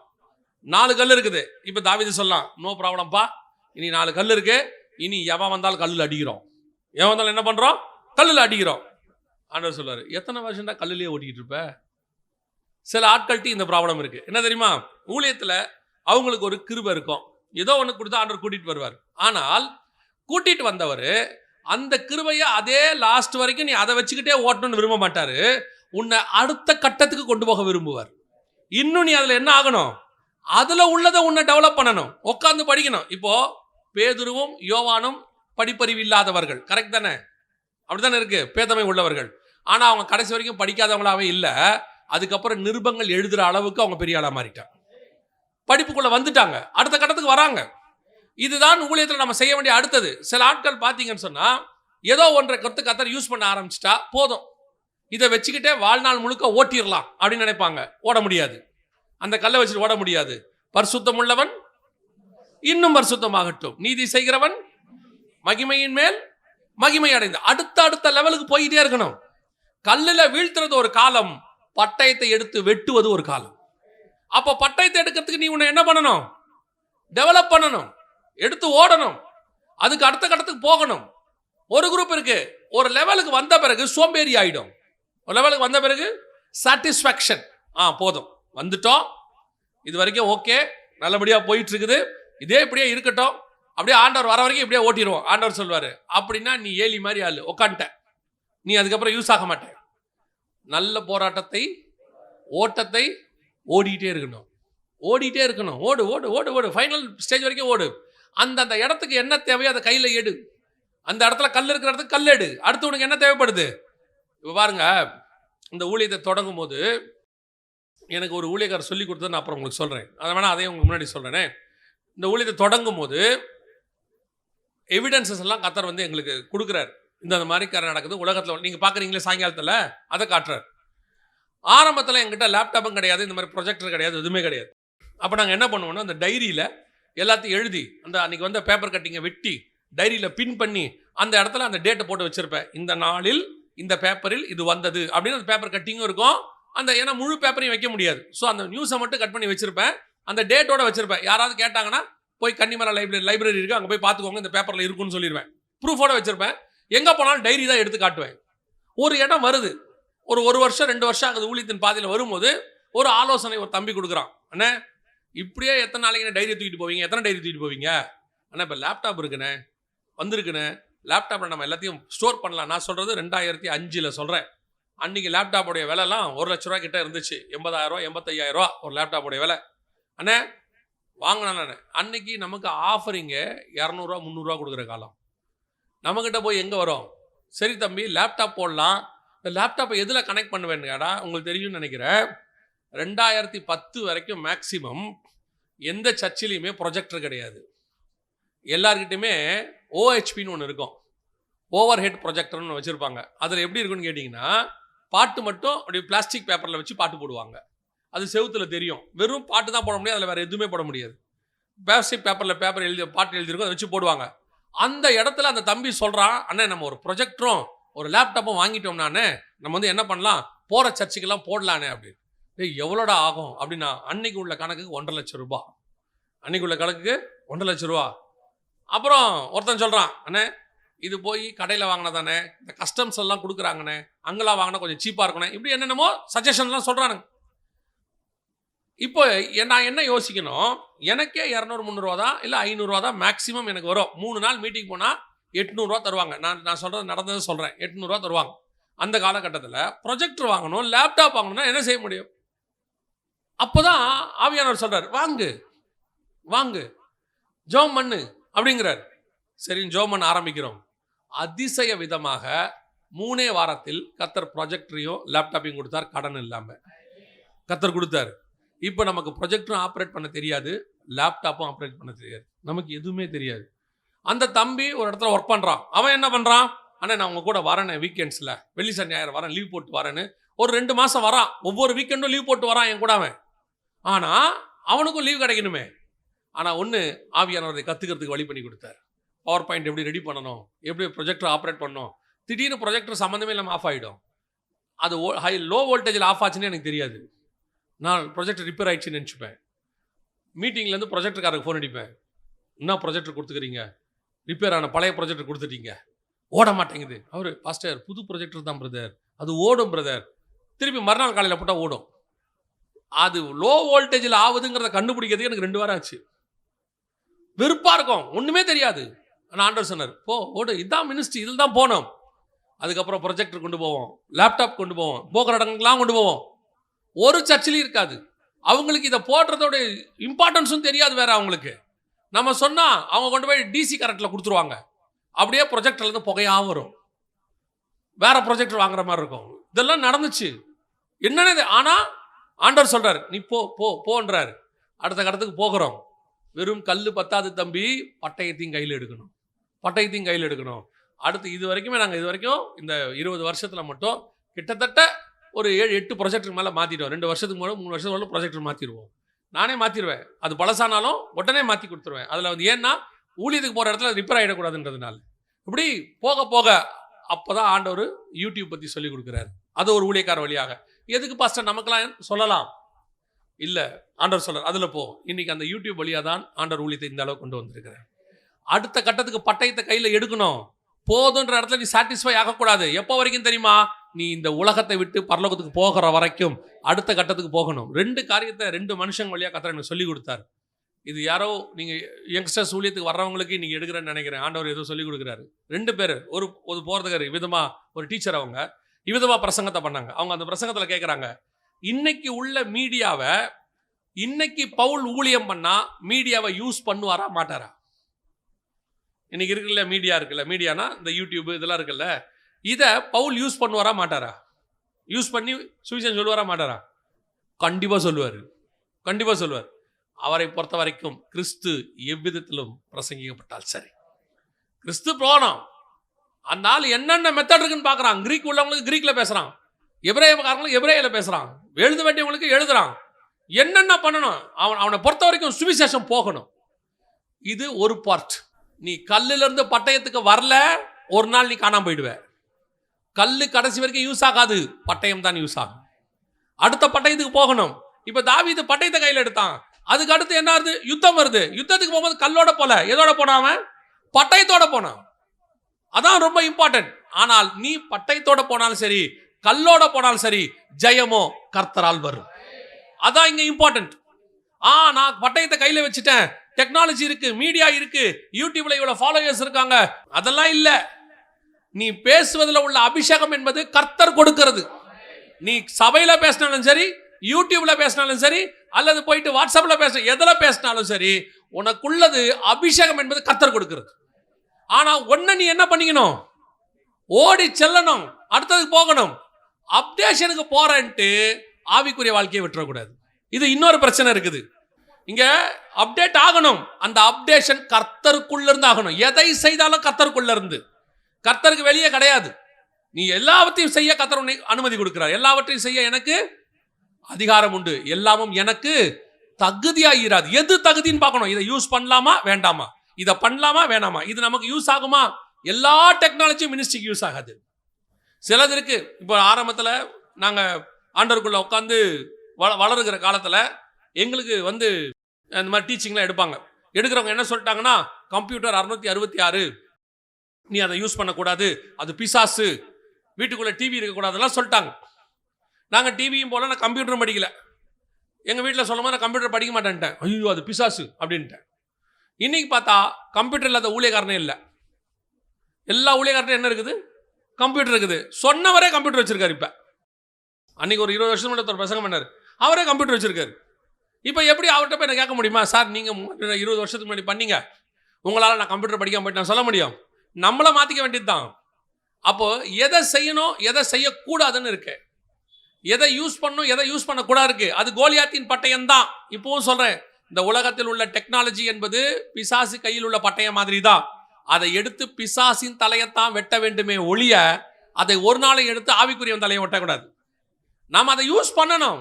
4 கல் இருக்குது. இப்போ தாவீது சொல்லலாம், நோ ப்ராப்ளம்ப்பா, இனி 4 கல் இருக்கு, இனி எவன் வந்தாலும் கல்லில் அடிக்கிறோம். எவன் வந்தாலும் என்ன பண்ணுறோம்? கல்லில் அடிக்கிறோம். ஆண்டவர் சொல்றாரு, எத்தனை வருஷம்டா கல்லிலேயே ஓட்டிக்கிட்டு இருப்ப? சில ஆட்கள்கிட்ட இந்த ப்ராப்ளம் இருக்கு. என்ன தெரியுமா? ஊழியத்தில் அவங்களுக்கு ஒரு கிருபை இருக்கும், ஏதோ ஒன்று கொடுத்தா ஆண்டவர் கூட்டிட்டு வருவார். ஆனால் கூட்டிட்டு வந்தவர் அந்த கிருபையை அதே லாஸ்ட் வரைக்கும் நீ அதை வச்சுக்கிட்டே ஓட்டணும்னு விரும்ப மாட்டாரு. உன்னை அடுத்த கட்டத்துக்கு கொண்டு போக விரும்புவார். இன்னும் நீ அதில் என்ன ஆகணும்? அதில் உள்ளதை உன்னை டெவலப் பண்ணணும், உட்காந்து படிக்கணும். இப்போ பேதுருவும் யோவானும் படிப்பறிவு இல்லாதவர்கள், கரெக்ட் தானே? அப்படித்தானே இருக்கு, பேதமை உள்ளவர்கள். ஆனால் அவங்க கடைசி வரைக்கும் படிக்காதவங்களாவே இல்லை. அதுக்கப்புறம் நிருபங்கள் எழுதுகிற அளவுக்கு அவங்க பெரிய ஆளாக மாறிட்டாங்க. படிப்புக்குள்ளே வந்துட்டாங்க, அடுத்த கட்டத்துக்கு வராங்க. இதுதான் ஊழியத்தில் நம்ம செய்ய வேண்டிய அடுத்தது. சில ஆட்கள் பார்த்தீங்கன்னு சொன்னால் ஏதோ ஒன்றை கர்த்தர் யூஸ் பண்ண ஆரம்பிச்சிட்டா போதும், இதை வச்சுக்கிட்டே வாழ்நாள் முழுக்க ஓட்டிடலாம் அப்படின்னு நினைப்பாங்க. ஓட முடியாது. அந்த கல்லை வச்சுட்டு ஓட முடியாது. பரிசுத்தம் உள்ளவன் இன்னும் பரிசுத்தமாகட்டும், நீதி செய்கிறவன் மகிமையின் மேல் மகிமை அடைந்து அடுத்த லெவலுக்கு போயிட்டே இருக்கணும். கல்லில் வீழ்த்துறது ஒரு காலம், பட்டயத்தை எடுத்து வெட்டுவது ஒரு காலம். அப்போ பட்டயத்தை எடுக்கிறதுக்கு நீ உன்னை என்ன பண்ணணும்? டெவலப் பண்ணணும், எடுத்து ஓடணும், அதுக்கு அடுத்த கட்டத்துக்கு போகணும். ஒரு குரூப் இருக்கு, ஒரு லெவலுக்கு வந்த பிறகு சோம்பேறி ஆயிடும். ஒரு லெவலுக்கு வந்த பிறகு சாட்டிஸ்ஃபேக்ஷன், போதும், வந்துட்டோம், இது வரைக்கும் ஓகே, நல்லபடியாக போயிட்டு இருக்குது, இதே இப்படியே இருக்கட்டும், அப்படியே ஆண்டவர் வர வரைக்கும் இப்படியே ஓட்டிடுவோம். ஆண்டவர் சொல்வார், அப்படின்னா நீ ஏலி மாதிரி ஆளு, உட்காந்துட்ட, நீ அதுக்கப்புறம் யூஸ் ஆக மாட்டேன். நல்ல போராட்டத்தை ஓட்டத்தை ஓடிட்டே இருக்கணும், ஓடிட்டே இருக்கணும். ஓடு ஓடு ஓடு ஓடு, ஃபைனல் ஸ்டேஜ் வரைக்கும் ஓடு. அந்த இடத்துக்கு என்ன தேவையோ அதை கையில் எடு. அந்த இடத்துல கல் இருக்கிற இடத்துக்கு கல் எடு. அடுத்து உனக்கு என்ன தேவைப்படுது? இப்போ பாருங்க, இந்த ஊழியத்தை தொடங்கும் போது எனக்கு ஒரு ஊழியக்காரர் சொல்லி கொடுத்தது, நான் அப்புறம் உங்களுக்கு சொல்கிறேன். அதை வேணால் அதையும் உங்களுக்கு முன்னாடி சொல்கிறேனே. இந்த ஊழியத்தை தொடங்கும் போது எவிடன்சஸ் எல்லாம் கர்த்தர் வந்து எங்களுக்கு கொடுக்குறாரு. இந்த மாதிரி காரியம் நடக்குது உலகத்தில், நீங்கள் பார்க்குறீங்களே சாயங்காலத்தில், அதை காட்டுறாரு. ஆரம்பத்தில் எங்கிட்ட லேப்டாப்பும் கிடையாது, இந்த மாதிரி ப்ரொஜெக்டர் கிடையாது, எதுவுமே கிடையாது. அப்போ நாங்கள் என்ன பண்ணுவோம்னா, அந்த டைரியில் எல்லாத்தையும் எழுதி, அந்த அன்றைக்கி வந்து பேப்பர் கட்டிங்கை வெட்டி டைரியில் பின் பண்ணி அந்த இடத்துல அந்த டேட்டை போட்டு வச்சுருப்பேன். இந்த நாளில் இந்த பேப்பரில் இது வந்தது அப்படின்னு அந்த பேப்பர் கட்டிங்கும் இருக்கும். அந்த ஏன்னா முழு பேப்பரையும் வைக்க முடியாது, ஸோ அந்த நியூஸை மட்டும் கட் பண்ணி வச்சுருப்பேன். அந்த டேட்டோட வச்சுருப்பேன். யாராவது கேட்டாங்கன்னா போய் கன்னிமரா லைப்ரரி இருக்குது, அங்கே போய் பார்த்துக்கோங்க, இந்த பேப்பரில் இருக்குன்னு சொல்லிடுவேன். ப்ரூஃபோட வச்சுருப்பேன். எங்கே போனாலும் டைரி தான் எடுத்து காட்டுவேன். ஒரு இடம் வருது, ஒரு வருஷம் 2 வருஷம் ஆகுது ஊழியத்தின் பாதையில் வரும்போது ஒரு ஆலோசனை ஒரு தம்பி கொடுக்குறான். அண்ணே, இப்படியே எத்தனை நாளைக்கு டைரி தூக்கிட்டு போவீங்க? எத்தனை டைரி தூக்கிட்டு போவீங்க? அண்ணா, இப்போ லேப்டாப் இருக்குண்ணே, வந்திருக்குண்ணே, லேப்டாப்பில் நம்ம எல்லாத்தையும் ஸ்டோர் பண்ணலாம். நான் சொல்கிறது 2005 சொல்கிறேன். அன்றைக்கி லேப்டாப்போடைய விலைலாம் 1 லட்ச ரூபா கிட்ட இருந்துச்சு. 80,000 85,000 ஒரு லேப்டாப்போடைய விலை. அண்ணே வாங்கினேன் நான். அன்னைக்கு நமக்கு ஆஃபரிங்கு 200 300 கொடுக்குற காலம். நம்மக்கிட்ட போய் எங்கே வரும்? சரி தம்பி, லேப்டாப் போடலாம். இந்த லேப்டாப்பை எதில் கனெக்ட் பண்ணுவேன்னு கேட்டா உங்களுக்கு தெரியும்னு நினைக்கிறேன். 2010 வரைக்கும் மேக்சிமம் எந்த சர்ச்சிலையுமே ப்ரொஜெக்டர் கிடையாது. எல்லார்கிட்டையுமே ஓஹெச்பின்னு ஒன்று இருக்கும், ஓவர் ஹெட் ப்ரொஜெக்டர்னு வச்சுருப்பாங்க. அதில் எப்படி இருக்குன்னு கேட்டிங்கன்னா, பாட்டு மட்டும் அப்படி பிளாஸ்டிக் பேப்பரில் வச்சு பாட்டு போடுவாங்க. அது செவுத்தில் தெரியும். வெறும் பாட்டு தான் போட முடியாது, அதில் வேறு எதுவுமே போட முடியாது. பிளாஸ்டிக் பேப்பரில் பாட்டு எழுதியிருக்கும், அதை வச்சு போடுவாங்க. அந்த இடத்துல அந்த தம்பி சொல்கிறான், அண்ணே நம்ம ஒரு ப்ரொஜெக்டரும் ஒரு லேப்டாப்பும் வாங்கிட்டோம்னானே, நம்ம வந்து என்ன பண்ணலாம், போகிற சர்ச்சுக்கெல்லாம் போடலானே அப்படின்னு. எவ்வளோடா ஆகும் அப்படின்னா, அன்னைக்கு உள்ள கணக்குக்கு 1,50,000 ரூபா. அன்னைக்கு உள்ள கணக்குக்கு 1,50,000 ரூபா. அப்புறம் ஒருத்தன் சொல்கிறான், அண்ணே இது போய் கடையில் வாங்கினா தானே, இந்த கஸ்டம்ஸ் எல்லாம் கொடுக்குறாங்கண்ணே, அங்கெல்லாம் வாங்கினா கொஞ்சம் சீப்பாக இருக்குண்ணே, இப்படி என்னென்னமோ சஜஷன்லாம் சொல்கிறானுங்க. இப்போ நான் என்ன யோசிக்கணும், எனக்கே 200-300 தான் இல்லை 500 தான் மேக்ஸிமம் எனக்கு வரும். 3 நாள் மீட்டிங் போனால் 800 தருவாங்க. நான் சொல்கிறது நடந்தது சொல்கிறேன். 800 தருவாங்க. அந்த காலகட்டத்தில் ப்ரொஜெக்டர் வாங்கணும், லேப்டாப் வாங்கணும்னா என்ன செய்ய முடியும்? அப்போ தான் ஆவியானவர் சொல்கிறார், வாங்கு ஜோம் பண்ணு அப்படிங்கிறார். சரின்னு ஜோம் பண்ண ஆரம்பிக்கிறோம். அதிசய விதமாக 3 வாரத்தில் கர்த்தர் ப்ரொஜெக்டரையும் லேப்டாப்பையும் கொடுத்தார், கடன் இல்லாமல் கர்த்தர் கொடுத்தார். இப்போ நமக்கு ப்ரொஜெக்டரும் ஆப்ரேட் பண்ண தெரியாது, லேப்டாப்பும் ஆப்ரேட் பண்ண தெரியாது, நமக்கு எதுவுமே தெரியாது. அந்த தம்பி ஒரு இடத்துல ஒர்க் பண்ணுறான். அவன் என்ன பண்ணுறான், ஆனால் நான் உங்கள் கூட வரேன் வீக்கெண்ட்ஸில், வெள்ளி சனி ஞாயிறு வரேன், லீவ் போட்டு வரேன்னு ஒரு 2 மாதம் வரான். ஒவ்வொரு வீக்கெண்டும் லீவ் போட்டு வரான் என் கூட அவன். ஆனால் அவனுக்கும் லீவ் கிடைக்கணுமே. ஆனால் ஒன்று ஆவியானவரை கற்றுக்கிறதுக்கு வழி பண்ணி கொடுத்தார். பவர் பாயிண்ட் எப்படி ரெடி பண்ணணும், எப்படி ப்ரொஜெக்டர் ஆப்ரேட் பண்ணணும். திடீர்னு ப்ரொஜெக்டர் சம்மந்தமே இல்லாமல் ஆஃப் ஆகிடும். அது லோ வோல்டேஜில் ஆஃப் ஆச்சுன்னு எனக்கு தெரியாது. நான் ப்ரொஜெக்டர் ரிப்பேர் ஆகிடுச்சுன்னு நினச்சிப்பேன். மீட்டிங்லேருந்து ப்ரொஜெக்டர்காரருக்கு ஃபோன் அடிப்பேன், என்ன ப்ரொஜெக்டர் கொடுத்துக்கிறீங்க, ரிப்பேர் ஆன பழைய ப்ரொஜெக்டர் கொடுத்துட்டீங்க, ஓட மாட்டேங்குது. அவர் பாஸ்டர் புது ப்ரொஜெக்டர் தான் பிரதர், அது ஓடும் பிரதர். திருப்பி மறுநாள் காலையில் போட்டால் ஓடும். அது லோ வோல்டேஜில் ஆகுதுங்கிறத கண்டுபிடிக்கிறதுக்கு எனக்கு 2 வாரம் ஆச்சு. வெறுப்பாக இருக்கும், ஒன்றுமே தெரியாது. ஆனால் ஆண்டவர் சொன்னார், போ ஓடு, இதுதான் மினிஸ்ட்ரி, இதில் தான் போனோம். அதுக்கப்புறம் ப்ரொஜெக்டர் கொண்டு போவோம், லேப்டாப் கொண்டு போவோம், போகிற இடங்கள்லாம் கொண்டு போவோம். ஒரு சர்ச்சிலையும் இருக்காது. அவங்களுக்கு இதை போடுறதோட இம்பார்ட்டன்ஸும் தெரியாது வேற அவங்களுக்கு. நம்ம சொன்னால் அவங்க கொண்டு போய் டிசி கரண்ட்டில் கொடுத்துருவாங்க. அப்படியே ப்ரொஜெக்டர்லேருந்து புகையாக வரும், வேற ப்ரொஜெக்டர் வாங்குற மாதிரி இருக்கும். இதெல்லாம் நடந்துச்சு. என்னென்ன ஆனால் ஆண்டவர் சொல்கிறார், நீ போன்றார். அடுத்த கடத்துக்கு போகிறோம். வெறும் கல் பத்தாது தம்பி, பட்டயத்தையும் கையில் எடுக்கணும். அடுத்து இது வரைக்கும் இந்த 20 வருஷத்தில் மட்டும் கிட்டத்தட்ட ஒரு 7-8 ப்ரொஜெக்டருக்கு மேலே மாற்றிடுவோம். 2 வருஷத்துக்கு மேலே 3 வருஷத்துக்கு ப்ரொஜெக்டர் மாற்றிடுவோம். நானே மாற்றிடுவேன். அது பழசானாலும் உடனே மாற்றி கொடுத்துருவேன். அதில் ஏன்னா ஊழியத்துக்கு போகிற இடத்துல ரிப்பேர் ஆகிடக்கூடாதுன்றதுனால. இப்படி போக போக அப்போ தான் ஆண்டவர் யூடியூப் பற்றி சொல்லிக் கொடுக்குறாரு. அது ஒரு ஊழியக்கார வழியாக. எதுக்கு பாஸ்டர் நமக்கெல்லாம் சொல்லலாம் இல்லை, ஆண்டவர் சொல்கிறார் அதில் போ. இன்றைக்கி அந்த யூடியூப் வழியாக தான் ஆண்டவர் ஊழியத்தை இந்த அளவு கொண்டு வந்திருக்கிறேன். அடுத்த கட்டத்துக்கு பட்டயத்தை கையில் எடுக்கணும். போதுன்ற இடத்துல நீ சாட்டிஸ்ஃபை ஆகக்கூடாது. எப்போ வரைக்கும் தெரியுமா, நீ இந்த உலகத்தை விட்டு பரலோகத்துக்கு போகிற வரைக்கும் அடுத்த கட்டத்துக்கு போகணும். 2 காரியத்தை 2 மனுஷங்க வழியாக கர்த்தர் எனக்கு சொல்லி கொடுத்தார். இது யாரோ நீங்கள் யங்ஸ்டர்ஸ் ஊழியத்துக்கு வர்றவங்களுக்கு நீங்கள் எடுக்கிறேன்னு நினைக்கிறேன். ஆண்டவர் ஏதோ சொல்லி கொடுக்குறாரு. 2 பேர் ஒரு போகிறதுக்காரு விதமாக ஒரு டீச்சர், அவங்க இவ்விதமாக பிரசங்கத்தை பண்ணாங்க. அவங்க அந்த பிரசங்கத்தில் கேட்குறாங்க, இன்னைக்கு உள்ள மீடியாவை இன்னைக்கு பவுல் ஊழியம் பண்ணால் மீடியாவை யூஸ் பண்ணுவாரா மாட்டாரா? இன்னைக்கு இருக்குல்ல மீடியா இருக்குல்ல, மீடியானா இந்த யூடியூப் இதெல்லாம் இருக்குல்ல, இதை பவுல் யூஸ் பண்ணுவாரா மாட்டாரா? யூஸ் பண்ணி சுவிசேஷம் சொல்லுவாரா மாட்டாரா? கண்டிப்பாக சொல்லுவார். அவரை பொறுத்த வரைக்கும் கிறிஸ்து எவ்விதத்திலும் பிரசங்கிக்கப்பட்டால் சரி, கிறிஸ்து போனோம். அந்த ஆள் என்னென்ன மெத்தட் இருக்குன்னு பார்க்குறான். கிரீக் உள்ளவங்களுக்கு கிரீக்கில் பேசுகிறான், எபிரேயக்காரங்களுக்கு எபிரேயில பேசுகிறான், எழுத வேண்டியவங்களுக்கு எழுதுறான். என்னென்ன பண்ணணும், அவனை பொறுத்த வரைக்கும் சுவிசேஷம் போகணும். இது ஒரு பார்ட். நீ கல்லிலிருந்து பட்டயத்துக்கு வரல, ஒரு நாள் நீ காணாம போயிடுவ. கல்லு கடைசி வரைக்கும் யூஸ் ஆகாது, பட்டயம் தான் யூஸ் ஆகும். அடுத்த பட்டயத்துக்கு போகணும். இப்போ தாவீது பட்டயத்தை கையில் எடுத்தான். அதுக்கு அடுத்து என்ன ஆகுது, யுத்தம் வருது. யுத்தத்துக்கு போகும்போது கல்லோட போல, எதோட போனான், பட்டயத்தோட போனான். அதான் ரொம்ப இம்பார்ட்டன்ட். ஆனால் நீ பட்டயத்தோட போனாலும் சரி, கல்லோட போனாலும் சரி, ஜெயமோ கர்த்தரால் வரும். அதான் இங்க இம்பார்ட்டன்ட். நான் பட்டயத்தை கையில வச்சுட்டேன், டெக்னாலஜி இருக்கு, மீடியா இருக்கு, யூடியூப்ல இவ்வளவு ஃபாலோவர்ஸ் இருக்காங்க, அதெல்லாம் இல்ல. நீ பேசுவதில் உள்ள அபிஷேகம் என்பது கர்த்தர் கொடுக்கிறது. நீ சபையில பேசினாலும் சரி, யூடியூப்ல பேசினாலும் சரி, அல்லது போயிட்டு வாட்ஸ்அப்ல எதுல பேசினாலும் சரி, உனக்குள்ளது அபிஷேகம் என்பது கர்த்தர் கொடுக்கிறது. ஆனா ஒன்னு நீ என்ன பண்ணிக்கணும், ஓடி செல்லணும், அடுத்ததுக்கு போகணும். அப்டேஷனுக்கு போறேன்ட்டு ஆவிக்குரிய வாழ்க்கையை விட்டுறக்கூடாது. இது இன்னொரு பிரச்சனை இருக்குது. இங்க அப்டேட் ஆகணும். அந்த அப்டேஷன் கர்த்தருக்குள்ள இருந்து ஆகணும். எதை செய்தாலும் கர்த்தருக்குள்ள இருந்து, கர்த்தருக்கு வெளியே கிடையாது. நீ எல்லாவற்றையும் செய்ய கர்த்தர் உன்னை அனுமதி கொடுக்கிறார். எல்லாவற்றையும் செய்ய எனக்கு அதிகாரம் உண்டு, எல்லாமும் எனக்கு தகுதியாகிறாது. எது தகுதின்னு பார்க்கணும். இதை யூஸ் பண்ணலாமா வேண்டாமா, இதை பண்ணலாமா வேணாமா, இது நமக்கு யூஸ் ஆகுமா? எல்லா டெக்னாலஜியும் மினிஸ்ட்ரிக்கு யூஸ் ஆகாது. சிலது இருக்கு. இப்போ ஆரம்பத்தில் நாங்கள் ஆண்டவருக்குள்ள உட்காந்து வளருகிற காலத்தில் எங்களுக்கு இந்த மாதிரி டீச்சிங்லாம் எடுப்பாங்க. எடுக்கிறவங்க என்ன சொல்லிட்டாங்கன்னா, கம்ப்யூட்டர் 666, நீ அதை யூஸ் பண்ணக்கூடாது, அது பிசாசு, வீட்டுக்குள்ளே டிவி இருக்கக்கூடாதுலாம் சொல்லிட்டாங்க. நாங்கள் டிவியும் போல, நான் கம்ப்யூட்டரும் படிக்கல. எங்கள் வீட்டில் சொல்லும் போது நான் கம்ப்யூட்டர் படிக்க மாட்டேன்ட்டேன். ஐயோ அது பிசாசு அப்படின்ட்டேன். இன்னைக்கு பார்த்தா கம்ப்யூட்டர் இல்லாத ஊழியக்காரனே இல்லை. எல்லா ஊழியக்காரனும் என்ன இருக்குது? கம்ப்யூட்டர் இருக்குது. சொன்னவரே கம்ப்யூட்டர் வச்சிருக்காரு. இப்போ அன்னைக்கு ஒரு 20 வருஷம் முன்னாடி ஒரு பிரசங்கம் பண்ணார், அவரே கம்ப்யூட்டர் வச்சிருக்காரு. இப்போ எப்படி அவர்கிட்ட போய் நான் கேட்க முடியுமா, சார் நீங்கள் 20 வருஷத்துக்கு முன்னாடி பண்ணீங்க, உங்களால் நான் கம்ப்யூட்டர் படிக்காம போயிட்டு நான் சொல்ல முடியும்? நம்மளை மாற்றிக்க வேண்டியது தான். அப்போது எதை செய்யணும் எதை செய்யக்கூடாதுன்னு இருக்கு, எதை யூஸ் பண்ணணும் எதை யூஸ் பண்ணக்கூடாது இருக்கு. அது கோலியாத்தின் பட்டயம் தான். இப்போவும் சொல்கிறேன், இந்த உலகத்தில் உள்ள டெக்னாலஜி என்பது பிசாசு கையில் உள்ள பட்டயம் மாதிரி தான். அதை எடுத்து பிசாசின் தலையத்தான் வெட்ட வேண்டுமே ஒழிய, அதை ஒரு நாளை எடுத்து ஆவிக்குரியவன் தலையை வெட்டக்கூடாது. நாம் அதை யூஸ் பண்ணணும்.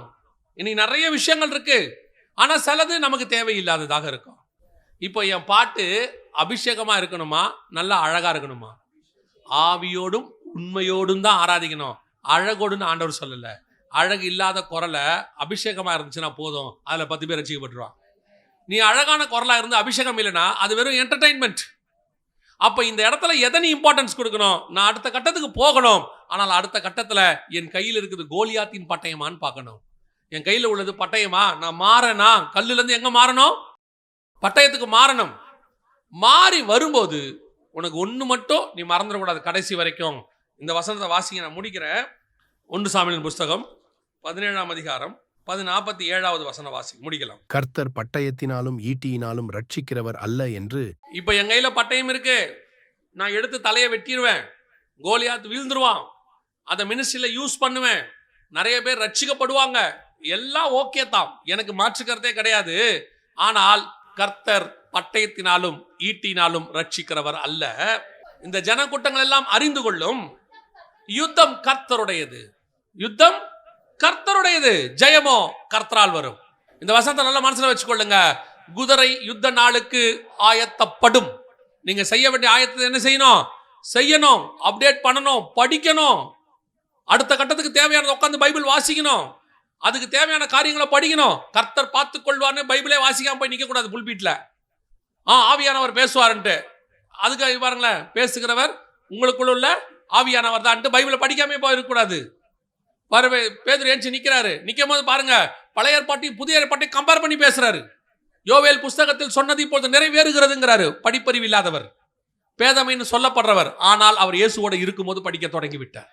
இன்னைக்கு நிறைய விஷயங்கள் இருக்கு, ஆனால் சிலது நமக்கு தேவையில்லாததாக இருக்கும். இப்போ என் பாட்டு அபிஷேகமாக இருக்கணுமா, நல்லா அழகாக இருக்கணுமா? ஆவியோடும் உண்மையோடும் தான் ஆராதிக்கணும். அழகோடுன்னு ஆண்டவர் சொல்லலை. அழகு இல்லாத குரலை அபிஷேகமாக இருந்துச்சுன்னா போதும், அதில் 10 பேர் ரசிக்கப்பட்டுருவான். நீ அழகான குரலாக இருந்து அபிஷேகம் இல்லைன்னா அது வெறும் என்டர்டைன்மெண்ட். அப்போ இந்த இடத்துல எதை நீ இம்பார்ட்டன்ஸ் கொடுக்கணும்? நான் அடுத்த கட்டத்துக்கு போகணும், ஆனால் அடுத்த கட்டத்தில் என் கையில் இருக்குது கோலியாத்தின் பட்டயமான்னு பார்க்கணும். என் கையில் உள்ளது பட்டயமா? நான் மாறனா? கல்லுலேருந்து எங்கே மாறணும்? பட்டயத்துக்கு மாறணும். மாறி வரும்போது உனக்கு ஒன்று மட்டும் நீ மறந்துடக்கூடாது கடைசி வரைக்கும். இந்த வசனத்தை வாசிங்க, நான் முடிக்கிறேன். 1 சாமுவேலின் புஸ்தகம் 17ஆம் அதிகாரம் 47வது வசனம் வாசி முடிக்கலாம். கர்த்தர் பட்டயத்தினாலும் ஈட்டியினாலும் ரட்சிக்கிறவர் அல்ல என்று. இப்போ என் கையில் பட்டயம் இருக்கு, நான் எடுத்து தலையை வெட்டிடுவேன், கோலியாத் வீழ்ந்துருவான், அதை மினிஸ்ட்ரியில் யூஸ் பண்ணுவேன், நிறைய பேர் ரட்சிக்கப்படுவாங்க, எல்லாம் ஓகே தான், எனக்கு மாற்றுக்கிறதே கிடையாது. ஆனால் கர்த்தர் பட்டயத்தினாலும் ஈட்டினாலும் ரட்சிக்கிறவர் அல்ல. இந்த ஜனக்கூட்டங்கள் எல்லாம் அறிந்து கொள்ளும், யுத்தம் கர்த்தருடையது, யுத்தம் கர்த்தருடையது, ஜெயமோ கர்த்தரால் வரும். இந்த வசனத்தை நல்ல மனசுல வச்சுக்கொள்ளுங்க. குதிரை யுத்த நாளுக்கு ஆயத்தப்படும். நீங்க செய்ய வேண்டிய ஆயத்தத்தை என்ன செய்யணும்? அப்டேட் பண்ணணும், படிக்கணும், அடுத்த கட்டத்துக்கு தேவையானது உட்காந்து பைபிள் வாசிக்கணும், அதுக்கு தேவையான காரியங்களை படிக்கணும். கர்த்தர் பார்த்து கொள்வார்னு பைபிளே வாசிக்காம போய் நிற்க கூடாது புல்பீட்ல. ஆவியானவர் பேசுவார்ன்ட்டு, அதுக்கு பாருங்களேன், பேசுகிறவர் உங்களுக்குள்ள உள்ள ஆவியானவர் தான் பைபிளை படிக்காமே போய் இருக்கக்கூடாது. பாருங்க, பேதுரு ஏஞ்சி நிற்கிறாரு, நிற்கும் போது பாருங்க, பழைய ஏற்பாட்டையும் புதிய ஏற்பாட்டையும் கம்பேர் பண்ணி பேசுறாரு. யோவேல் புஸ்தகத்தில் சொன்னது இப்பொழுது நிறைவேறுகிறதுங்கிறாரு. படிப்பறிவு இல்லாதவர், பேதமைன்னு சொல்லப்படுறவர், ஆனால் அவர் இயேசுவோட இருக்கும்போது படிக்க தொடங்கி விட்டார்.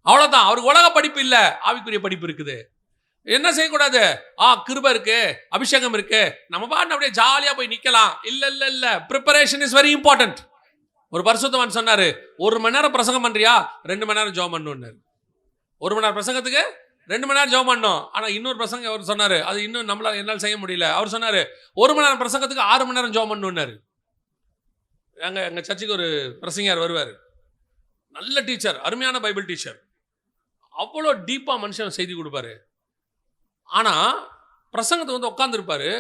அவ்வளவுதான். அவருக்கு உலக படிப்பு இல்லை, ஆவிக்குரிய படிப்பு இருக்குது. என்ன செய்யக்கூடாது? கிருபை இருக்கு, அபிஷேகம் இருக்கு, நம்ம பாட்டு அப்படியே ஜாலியா போய் நிக்கலாம். இல்ல, ப்ரிப்பரேஷன் இஸ் வெரி இம்பார்ட்டன்ட். ஒரு பரிசுத்தவான் சொன்னாரு, 1 மணி நேரம் பிரசங்கம் பண்றியா, 2 மணி நேரம் ஜெபம் பண்ணணும். 1 மணி நேரம் பிரசங்கத்துக்கு 2 மணி நேரம் ஜெபம் பண்ணணும். ஆனா இன்னொரு பிரசங்கம் அவர் சொன்னாரு, அது இன்னும் நம்மளால என்னால் செய்ய முடியல. அவர் சொன்னாரு, 1 மணி நேரம் பிரசங்கத்துக்கு 6 மணி நேரம் ஜெபம் பண்ணணும்னாரு. எங்க சர்ச்சுக்கு ஒரு பிரசங்கியார் வருவார், நல்ல டீச்சர், அருமையான பைபிள் டீச்சர், அவ்வளோ டீப்பா மனுஷன் செய்தி கொடுப்பாரு. ஆனா பிரசங்கத்தை உட்காந்துருப்பாரு,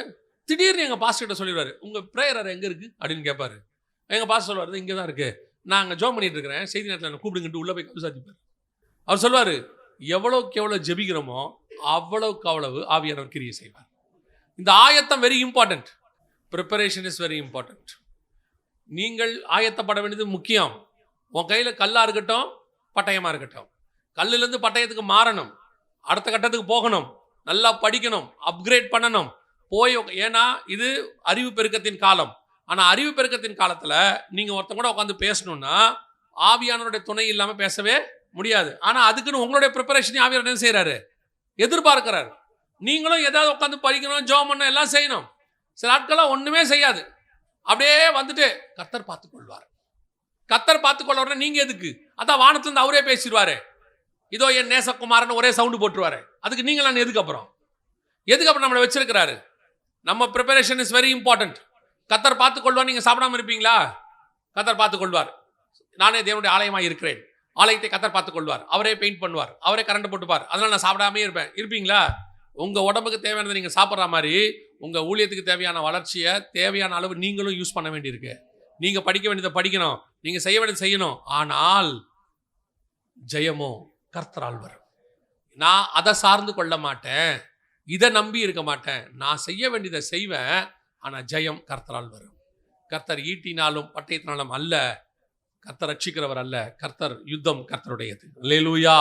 திடீர்னு எங்க பாஸ்டர் கிட்ட சொல்லிடுவாரு, உங்க பிரேயர் எங்க இருக்கு அப்படின்னு கேட்பாரு. எங்க பாஸ்டர் சொல்லுவாரு, இங்கே தான் இருக்கு, நான் அங்கே ஜெபம் பண்ணிட்டு இருக்கிறேன், செய்தி நேரத்தில் கூப்பிடுங்கிட்டு உள்ள போய் சாதிப்பார். அவர் சொல்லுவார், எவ்வளோக்கு எவ்வளோ ஜெபிக்கிறோமோ அவ்வளவுக்கு அவ்வளவு ஆவியானவர் கிரியை செய்வார். இந்த ஆயத்தம் very important. Preparation is very important. நீங்கள் ஆயத்தப்பட வேண்டியது முக்கியம். உன் கையில் கல்லாக இருக்கட்டும், பட்டயமாக இருக்கட்டும், கல்லுலேருந்து பட்டயத்துக்கு மாறணும், அடுத்த கட்டத்துக்கு போகணும், நல்லா படிக்கணும், அப்கிரேட் பண்ணணும், போய். ஏன்னா இது அறிவு பெருக்கத்தின் காலம். ஆனால் அறிவு பெருக்கத்தின் காலத்தில் நீங்கள் ஒருத்தங்க கூட உட்காந்து பேசணும்னா ஆவியானவருடைய துணை இல்லாமல் பேசவே முடியாது. ஆனால் அதுக்குன்னு உங்களுடைய ப்ரிப்பரேஷன் ஆவியானவர் என்ன செய்கிறாரு? எதிர்பார்க்கிறார். நீங்களும் ஏதாவது உட்காந்து படிக்கணும், ஜெபம் பண்ணணும், எல்லாம் செய்யணும். சில ஆட்கள்லாம் ஒன்றுமே செய்யாது, அப்படியே வந்துட்டு கர்த்தர் பார்த்துக்கொள்வார். கர்த்தர் பார்த்துக்கொள்வார்னா நீங்கள் எதுக்கு? அதான் வானத்துலேருந்து அவரே பேசிடுவாரு, இதோ என் நேசகுமாரன் ஒரே சவுண்டு போட்டுருவாரு. அதுக்கு நீங்கள் நான் எதுக்கப்புறம் நம்மளை வச்சிருக்கிறாரு? நம்ம ப்ரிப்பரேஷன் இஸ் வெரி இம்பார்ட்டன்ட். கர்த்தர் பார்த்துக்கொள்வார். நீங்கள் சாப்பிடாம இருப்பீங்களா? கர்த்தர் பார்த்துக்கொள்வார். நானே தேவனுடைய ஆலயமாக இருக்கிறேன், ஆலயத்தை கர்த்தர் பார்த்துக்கொள்வார். அவரே பெயிண்ட் பண்ணுவார், அவரே கரண்ட் போட்டுப்பார், அதனால நான் சாப்பிடாமே இருப்பீங்களா? உங்கள் உடம்புக்கு தேவையானதை நீங்கள் சாப்பிட்ற மாதிரி உங்கள் ஊழியத்துக்கு தேவையான வளர்ச்சியை தேவையான அளவு நீங்களும் யூஸ் பண்ண வேண்டியிருக்கு. நீங்கள் படிக்க வேண்டியதை படிக்கணும், நீங்கள் செய்ய வேண்டியதை செய்யணும். ஆனால் ஜெயமோ கர்த்தரால் வரும். நான் அதை சார்ந்து கொள்ள மாட்டேன், இதை நம்பி இருக்க மாட்டேன். நான் செய்ய வேண்டியதை செய்வேன், ஆனால் ஜெயம் கர்த்தரால் வரும். கர்த்தர் ஈட்டினாலும் பட்டயத்தினாலும் அல்ல, கர்த்தர் ரட்சிக்கிறவர் அல்ல, கர்த்தர் யுத்தம் கர்த்தருடையது. அல்லேலூயா.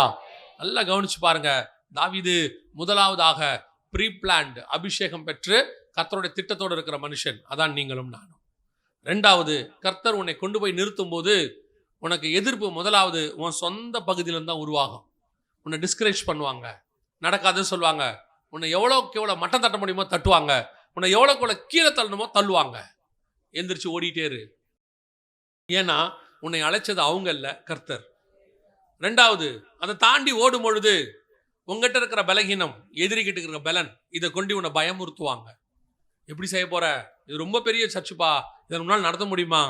நல்லா கவனிச்சு பாருங்க. தாவீது முதலாவதாக ப்ரீ பிளான்ட் அபிஷேகம் பெற்று கர்த்தருடைய திட்டத்தோடு இருக்கிற மனுஷன். அதான் நீங்களும் நானும். ரெண்டாவது, கர்த்தர் உன்னை கொண்டு போய் நிறுத்தும் போது உனக்கு எதிர்ப்பு முதலாவது உன் சொந்த பகுதியிலிருந்து தான் உருவாகும். உன்னை டிஸ்கரேஜ் பண்ணுவாங்க, நடக்காதுன்னு சொல்லுவாங்க, உன்னை எவ்வளோக்கு எவ்வளோ மட்டம் தட்ட முடியுமோ தட்டுவாங்க, உன்னை எவ்வளோக்கு எவ்வளோ கீழே தள்ளணுமோ தள்ளுவாங்க. எந்திரிச்சு ஓடிட்டே இரு. ஏன்னா உன்னை அழைச்சது அவங்க இல்லை, கர்த்தர். ரெண்டாவது, அதை தாண்டி ஓடும் பொழுது உங்ககிட்ட இருக்கிற பலகீனம், எதிரிக்கிட்ட இருக்கிற பலன், இதை கொண்டு உன்னை பயமுறுத்துவாங்க. எப்படி செய்ய போற? இது ரொம்ப பெரிய சர்ச்சுப்பா, இதை உன்னால் நடத்த முடியுமா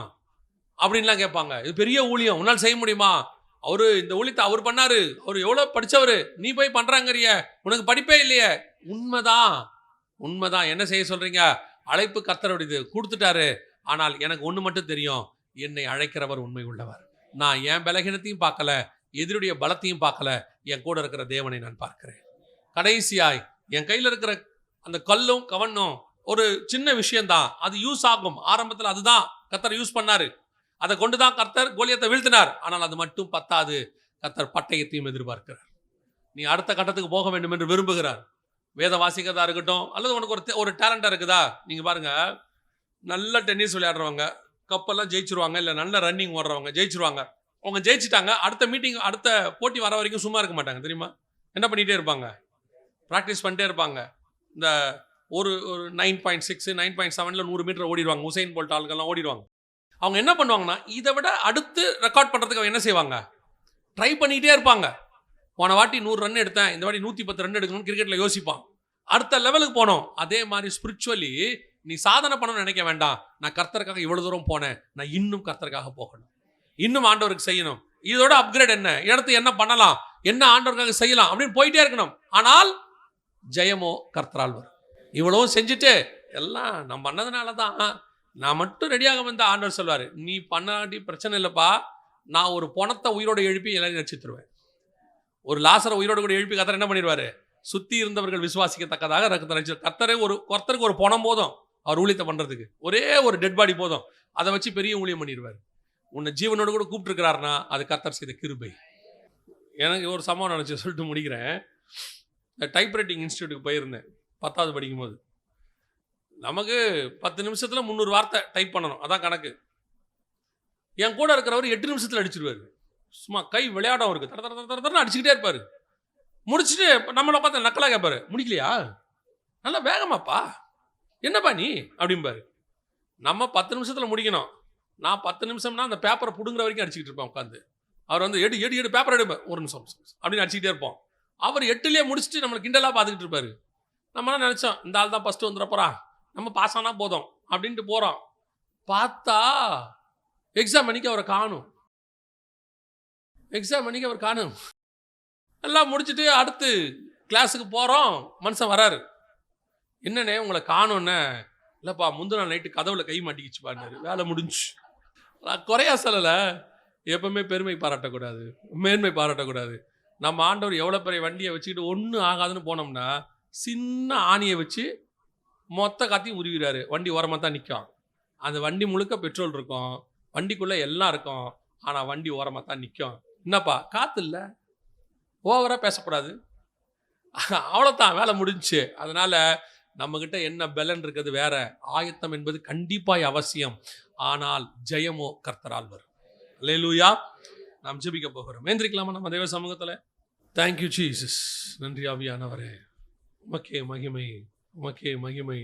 அப்படின்லாம் கேட்பாங்க. இது பெரிய ஊழியம், உன்னால் செய்ய முடியுமா? அவரு இந்த ஊழியத்தை அவர் பண்ணாரு, அவர் எவ்வளோ படித்தவர், நீ போய் பண்ணுறாங்கறிய, உனக்கு படிப்பே இல்லையே. உண்மைதான், உண்மைதான். என்ன செய்ய சொல்றீங்க? அழைப்பு கர்த்தருடையது, கொடுத்துட்டாரு. ஆனால் எனக்கு ஒன்று மட்டும் தெரியும், என்னை அழைக்கிறவர் உண்மை உள்ளவர். நான் என் பலகீனத்தையும் பார்க்கல, எதிரியுடைய பலத்தையும் பார்க்கல, என் கூட இருக்கிற தேவனை நான் பார்க்கிறேன். கடைசியாய் என் கையில் இருக்கிற அந்த கல்லும் கவனும் ஒரு சின்ன விஷயம்தான், அது யூஸ் ஆகும். ஆரம்பத்தில் அதுதான் கர்த்தர் யூஸ் பண்ணாரு, அதை கொண்டு தான் கர்த்தர் கோலியத்தை வீழ்த்தினார். ஆனால் அது மட்டும் பத்தாது, கர்த்தர் பட்டயத்தையும் எதிர்பார்க்கிறார். நீ அடுத்த கட்டத்துக்கு போக வேண்டும் என்று விரும்புகிறார். வேத வாசிக்கிறதா இருக்கட்டும், அல்லது உனக்கு ஒரு டேலண்டாக இருக்குதா? நீங்கள் பாருங்க, நல்ல டென்னிஸ் விளையாடுறவங்க கப்பெல்லாம் ஜெயிச்சிருவாங்க, இல்லை நல்ல ரன்னிங் ஓடுறவங்க ஜெயிச்சிருவாங்க. அவங்க ஜெயிச்சிட்டாங்க, அடுத்த மீட்டிங் அடுத்த போட்டி வர வரைக்கும் சும்மா இருக்க மாட்டாங்க. தெரியுமா? என்ன பண்ணிகிட்டே இருப்பாங்க? ப்ராக்டிஸ் பண்ணிட்டே இருப்பாங்க. இந்த ஒரு 9.6 9.7 100 மீட்டர் ஓடிடுவாங்க. உசைன் போல்ட் ஆளுங்கெல்லாம் ஓடிடுவாங்க. அவங்க என்ன பண்ணுவாங்கன்னா, இதை விட அடுத்து ரெக்கார்ட் பண்ணுறதுக்கு அவங்க என்ன செய்வாங்க? ட்ரை பண்ணிகிட்டே இருப்பாங்க. போன வாட்டி 100 ரன் எடுத்தேன், இந்த வாட்டி 110 ரன் எடுக்கணும்னு கிரிக்கெட்டில் யோசிப்பான். அடுத்த லெவலுக்கு போனோம். அதே மாதிரி ஸ்பிரிச்சுவலி நீ சாதனை பண்ணணும்னு நினைக்க வேண்டாம். நான் கர்த்தருக்காக இவ்வளோ தூரம் போனேன், நான் இன்னும் கர்த்தருக்காக போகணும், இன்னும் ஆண்டவருக்கு செய்யணும். இதோட அப்கிரேட் என்ன, இடத்து என்ன பண்ணலாம், என்ன ஆண்டவருக்காக செய்யலாம் அப்படின்னு போயிட்டே இருக்கணும். ஆனால் ஜெயமோ கர்த்தரால் வரும். இவ்வளவும் செஞ்சுட்டு எல்லாம் நான் பண்ணதுனால தான், நான் மட்டும் ரெடியாக வந்தால் ஆண்டவர் சொல்வார், நீ பண்ணாட்டி பிரச்சனை இல்லைப்பா, நான் ஒரு பணத்தை உயிரோடு எழுப்பி எல்லாரையும் ரட்சித்துருவேன். ஒரு லாசரை உயிரோடு கூட எழுப்பி கர்த்தர் என்ன பண்ணிடுவார்? சுற்றி இருந்தவர்கள் விசுவாசிக்கத்தக்கதாக கர்த்தருக்கு ஒரு பணம் போதும் அவர் ஊழியத்தை பண்ணுறதுக்கு. ஒரே ஒரு டெட் பாடி போதும், அதை வச்சு பெரிய ஊழியம் பண்ணிடுவார். உன்னை ஜீவனோடு கூட கூப்பிட்டுருக்கிறாருன்னா அது கர்த்தர் செய்த கிருபை. எனக்கு ஒரு சம்பவம் நினச்சி சொல்லிட்டு முடிக்கிறேன். டைப்ரைட்டிங் இன்ஸ்டியூட்டுக்கு போயிருந்தேன் 10வது படிக்கும்போது. நமக்கு 10 நிமிஷத்தில் 300 வார்த்தை டைப் பண்ணணும், அதான் கணக்கு. என் கூட இருக்கிறவர் 8 நிமிஷத்தில் அடிச்சிருவார். சும்மா கை விளையாடம் இருக்குது, தர தர தர தரன்னு அடிச்சுக்கிட்டே இருப்பார். முடிச்சுட்டு நம்மளை பார்த்து நக்கலாக கேட்பார், முடிக்கலையா, நல்லா வேகமாப்பா, என்னப்பா நீ அப்படிம்பாரு. நம்ம 10 நிமிஷத்தில் முடிக்கணும், நான் 10 நிமிஷம்னா அந்த பேப்பரை பிடுங்குற வரைக்கும் அடிச்சுக்கிட்டு இருப்பேன் உட்காந்து. அவர் வந்து எடு பேப்பர் எடுப்பேன், ஒரு நிமிஷம் அப்படின்னு அடிச்சுக்கிட்டே இருப்போம். அவர் 8லேயே முடிச்சுட்டு நம்மளை கிண்டலாக பார்த்துக்கிட்டு இருப்பார். நம்மளாம் நினச்சோம், இந்த ஆள் தான் ஃபஸ்ட்டு வந்துட போகிறான், நம்ம பாஸ் ஆனால் போதும் அப்படின்ட்டு போகிறோம். பார்த்தா எக்ஸாம் அன்னைக்கு அவரை காணும். எல்லாம் முடிச்சுட்டு அடுத்து கிளாஸுக்கு போகிறோம். மனுஷன் வராரு, என்னண்ணே உங்களை காணும்னே? இல்லைப்பா, முந்தின நாள் நைட்டு கதவுல கை மாட்டிக்கிச்சு பாருனாரு, வேலை முடிஞ்சு. நான் குறையா சொல்லலை, எப்பவுமே பெருமை பாராட்டக்கூடாது, மேன்மை பாராட்டக்கூடாது. நம்ம ஆண்டவர் எவ்வளோ பெரிய வண்டியை வச்சுக்கிட்டு ஒன்றும் ஆகாதுன்னு போனோம்னா சின்ன ஆணியை வச்சு மொத்த காத்தையும் உருவிறாரு. வண்டி ஓரமாக தான் நிற்கும். அந்த வண்டி முழுக்க பெட்ரோல் இருக்கும், வண்டிக்குள்ளே எல்லாம் இருக்கும், ஆனால் வண்டி ஓரமாக தான் நிற்கும். என்னப்பா காற்று இல்லை, ஓவராக பேசக்கூடாது, அவ்வளோதான், வேலை முடிஞ்சு. அதனால் நம்மக்கிட்ட என்ன பலன் இருக்குது வேற, ஆயத்தம் என்பது கண்டிப்பாக அவசியம். ஆனால் ஜெயமோ கர்த்தரால் வரும். அல்லேலூயா. நாம் ஜெபிக்க போகிறோம். ஏந்திரிக்கலாமா நம்ம தேவ சமூகத்தில்? Thank you Jesus. நன்றி ஆவியானவரே, உமக்கே மகிமை, உமக்கே மகிமை.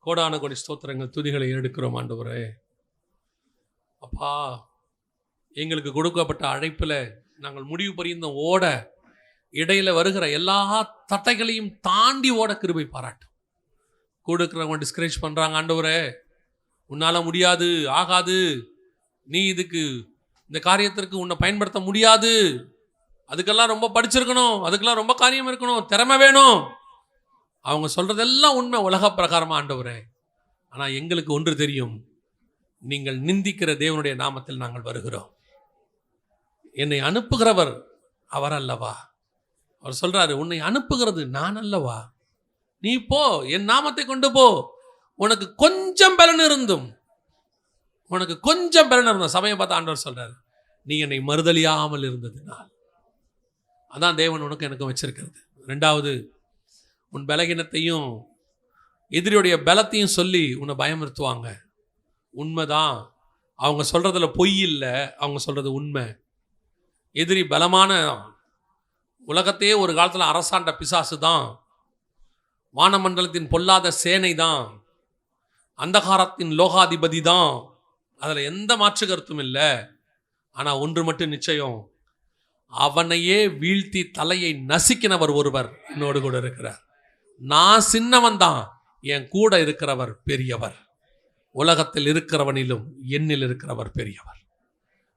கோடான கோடி ஸ்தோத்திரங்கள் துதிகளை எடுக்கிறோம் ஆண்டவரே. அப்பா, எங்களுக்கு கொடுக்கப்பட்ட அழைப்பில் நாங்கள் முடிவு பரிந்த ஓட, இடையில வருகிற எல்லா தட்டைகளையும் தாண்டி ஓட கிருபை பாராட்டும். கொடுக்குறவங்க டிஸ்கரேஜ் பண்ணுறாங்க, ஆண்டவரே உன்னால் முடியாது, ஆகாது, நீ இதுக்கு இந்த காரியத்திற்கு உன்னை பயன்படுத்த முடியாது, அதுக்கெல்லாம் ரொம்ப படிச்சிருக்கணும், அதுக்கெல்லாம் ரொம்ப காரியம் இருக்கணும், திறமை வேணும். அவங்க சொல்கிறதெல்லாம் உண்மை உலக பிரகாரமாக ஆண்டவரே. ஆனால் எங்களுக்கு ஒன்று தெரியும், நீங்கள் நிந்திக்கிற தேவனுடைய நாமத்தில் நாங்கள் வருகிறோம். என்னை அனுப்புகிறவர் அவர் அல்லவா? அவர் சொல்கிறாரு, உன்னை அனுப்புகிறது நான் அல்லவா, நீ போ, என் நாமத்தை கொண்டு போ. உனக்கு கொஞ்சம் பலன் இருந்தும் உனக்கு கொஞ்சம் பலன் இருந்த சபையை பார்த்து ஆண்டவர் சொல்றாரு, நீ என்னை மறுதலியாமல் இருந்ததுனால். அதான் தேவன் உனக்கு எனக்கு வச்சிருக்கிறது. ரெண்டாவது, உன் பலகீனத்தையும் எதிரியுடைய பலத்தையும் சொல்லி உன்னை பயமுறுத்துவாங்க. உண்மைதான், அவங்க சொல்றதுல பொய் இல்லை, அவங்க சொல்றது உண்மை. எதிரி பலமான உலகத்தையே ஒரு காலத்தில் அரசாண்ட பிசாசு தான், வானமண்டலத்தின் பொல்லாத சேனை தான், அந்தகாரத்தின் லோகாதிபதி தான். அதில் எந்த மாற்று கருத்தும் இல்லை. ஆனால் ஒன்று மட்டும் நிச்சயம், அவனையே வீழ்த்தி தலையை நசுக்கினவர் ஒருவர் என்னோடு கூட இருக்கிறார். நான் சின்னவன் தான், என் கூட இருக்கிறவர் பெரியவர். உலகத்தில் இருக்கிறவனிலும் என்னில் இருக்கிறவர் பெரியவர்.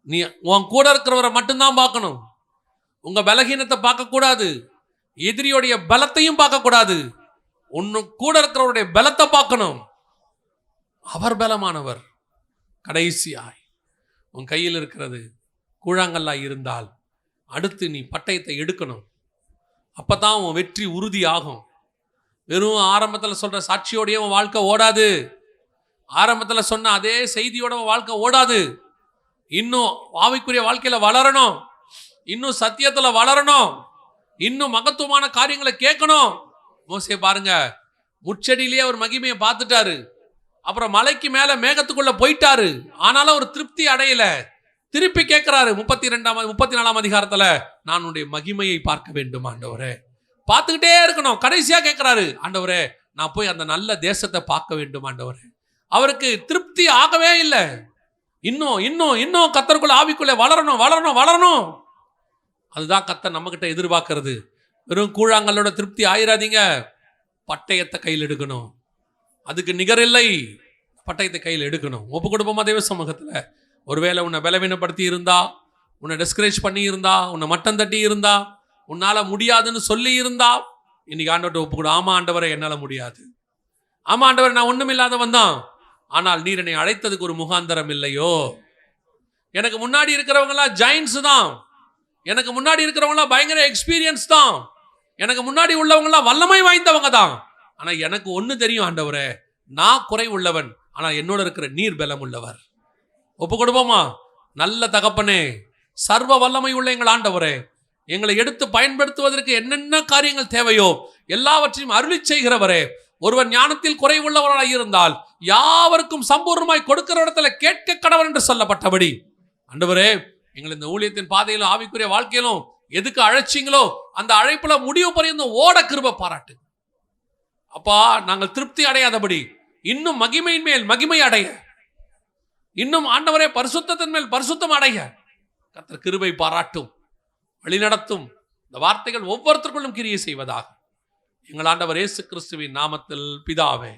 நீ உன் கூட இருக்கிறவரை மட்டும்தான் பார்க்கணும். உங்க பலகீனத்தை பார்க்கக்கூடாது, எதிரியோடைய பலத்தையும் பார்க்கக்கூடாது. உன்னு கூட இருக்கிறவருடைய பலத்தை பார்க்கணும். அவர் பலமானவர். கடைசியாய் உன் கையில் இருக்கிறது கூழாங்கல்லா இருந்தால் அடுத்து நீ பட்டயத்தை எடுக்கணும். அப்பதான் உன் வெற்றி உறுதி ஆகும். வெறும் ஆரம்பத்தில் சொல்ற சாட்சியோடைய உன் வாழ்க்கை ஓடாது. ஆரம்பத்தில் சொன்ன அதே செய்தியோட உன் வாழ்க்கை ஓடாது. இன்னும் ஆவிக்குரிய வாழ்க்கையில வளரணும், இன்னும் சத்தியத்துல வளரணும், இன்னும் மகத்துவமான காரியங்களை கேட்கணும். மோசே பாருங்க, முச்செடியிலேயே ஒரு மகிமையை பார்த்துட்டாரு. அப்புறம் மலைக்கு மேல மேகத்துக்குள்ள போயிட்டாரு. ஆனாலும் ஒரு திருப்தி அடையல. திருப்பி கேட்கிறாரு 34ஆம் அதிகாரத்துல, நான் உன்னுடைய மகிமையை பார்க்க வேண்டும் ஆண்டவரே. பார்த்துக்கிட்டே இருக்கணும். கடைசியா கேட்கிறாரு, ஆண்டவரே நான் போய் அந்த நல்ல தேசத்தை பார்க்க வேண்டும் ஆண்டவரே. அவருக்கு திருப்தி ஆகவே இல்லை. இன்னும் இன்னும் இன்னும் கர்த்தருக்குள்ள ஆவிக்குள்ள வளரணும் வளரணும் வளரணும். அதுதான் கர்த்தர் நம்ம கிட்ட எதிர்பார்க்கிறது. வெறும் கூழாங்கல்லோட திருப்தி ஆயிராதீங்க. பட்டயத்தை கையில் எடுக்கணும். அதுக்கு நிகர் இல்லை. பட்டயத்தை கையில் எடுக்கணும். ஒப்பு கொடுப்போமா தேவ சமூகத்தில்? ஒருவேளை உன்னை பலவீனப்படுத்தி இருந்தா, உன்னை டிஸ்கரேஜ் பண்ணி இருந்தா, உன்னை மட்டம் தட்டி இருந்தா, உன்னால முடியாதுன்னு சொல்லி இருந்தா, இன்னைக்கு ஆண்டவர்கிட்ட ஒப்பு கொடு. ஆமா ஆண்டவரே, என்னால முடியாது. ஆமா ஆண்டவரே, நான் ஒண்ணும் இல்லாதவன் தான். ஆனால் நீர் என்னை அழைத்ததுக்கு ஒரு முகாந்தரம் இல்லையோ. எனக்கு முன்னாடி இருக்கிறவங்களாம் ஜெயின்ஸ் தான். எனக்கு முன்னாடி இருக்கிறவங்களாம் பயங்கர எக்ஸ்பீரியன்ஸ் தான். எனக்கு முன்னாடி உள்ளவங்களாம் வல்லமை வாய்ந்தவங்க தான். ஆனா எனக்கு ஒண்ணு தெரியும் ஆண்டவரே, நான் குறை உள்ளவன். ஆனா என்னோட இருக்கிற நீர் பலம் உள்ளவர். ஒப்பு கொடுப்போமா? நல்ல தகப்பனே, சர்வ வல்லமை உள்ள எங்கள் ஆண்டவரே, எங்களை எடுத்து பயன்படுத்துவதற்கு என்னென்ன காரியங்கள் தேவையோ எல்லாவற்றையும் அருளி செய்கிறவரே, ஒருவன் ஞானத்தில் குறைவுள்ளவராக இருந்தால் யாவருக்கும் சம்பூர்ணமாய் கொடுக்கிற இடத்துல கேட்க கடவன் என்று சொல்லப்பட்டபடி ஆண்டவரே, எங்களை இந்த ஊழியத்தின் பாதையிலும் ஆவிக்குரிய வாழ்க்கையிலும் எதுக்கு அழைச்சிங்களோ அந்த அழைப்புல முடிவு பரியந்தம் ஓட கிருபை பாராட்டு. அப்பா, நாங்கள் திருப்தி அடையாதபடி இன்னும் மகிமையின் மேல் மகிமை அடைய, இன்னும் ஆண்டவரே பரிசுத்தத்தின் மேல் பரிசுத்தம் அடைய கர்த்தர் கிருபை பாராட்டும், வழிநடத்தும். இந்த வார்த்தைகள் ஒவ்வொருத்தருக்குள்ளும் கிரியை செய்வதாக எங்கள் ஆண்டவர் இயேசு கிறிஸ்துவின் நாமத்தில் பிதாவே.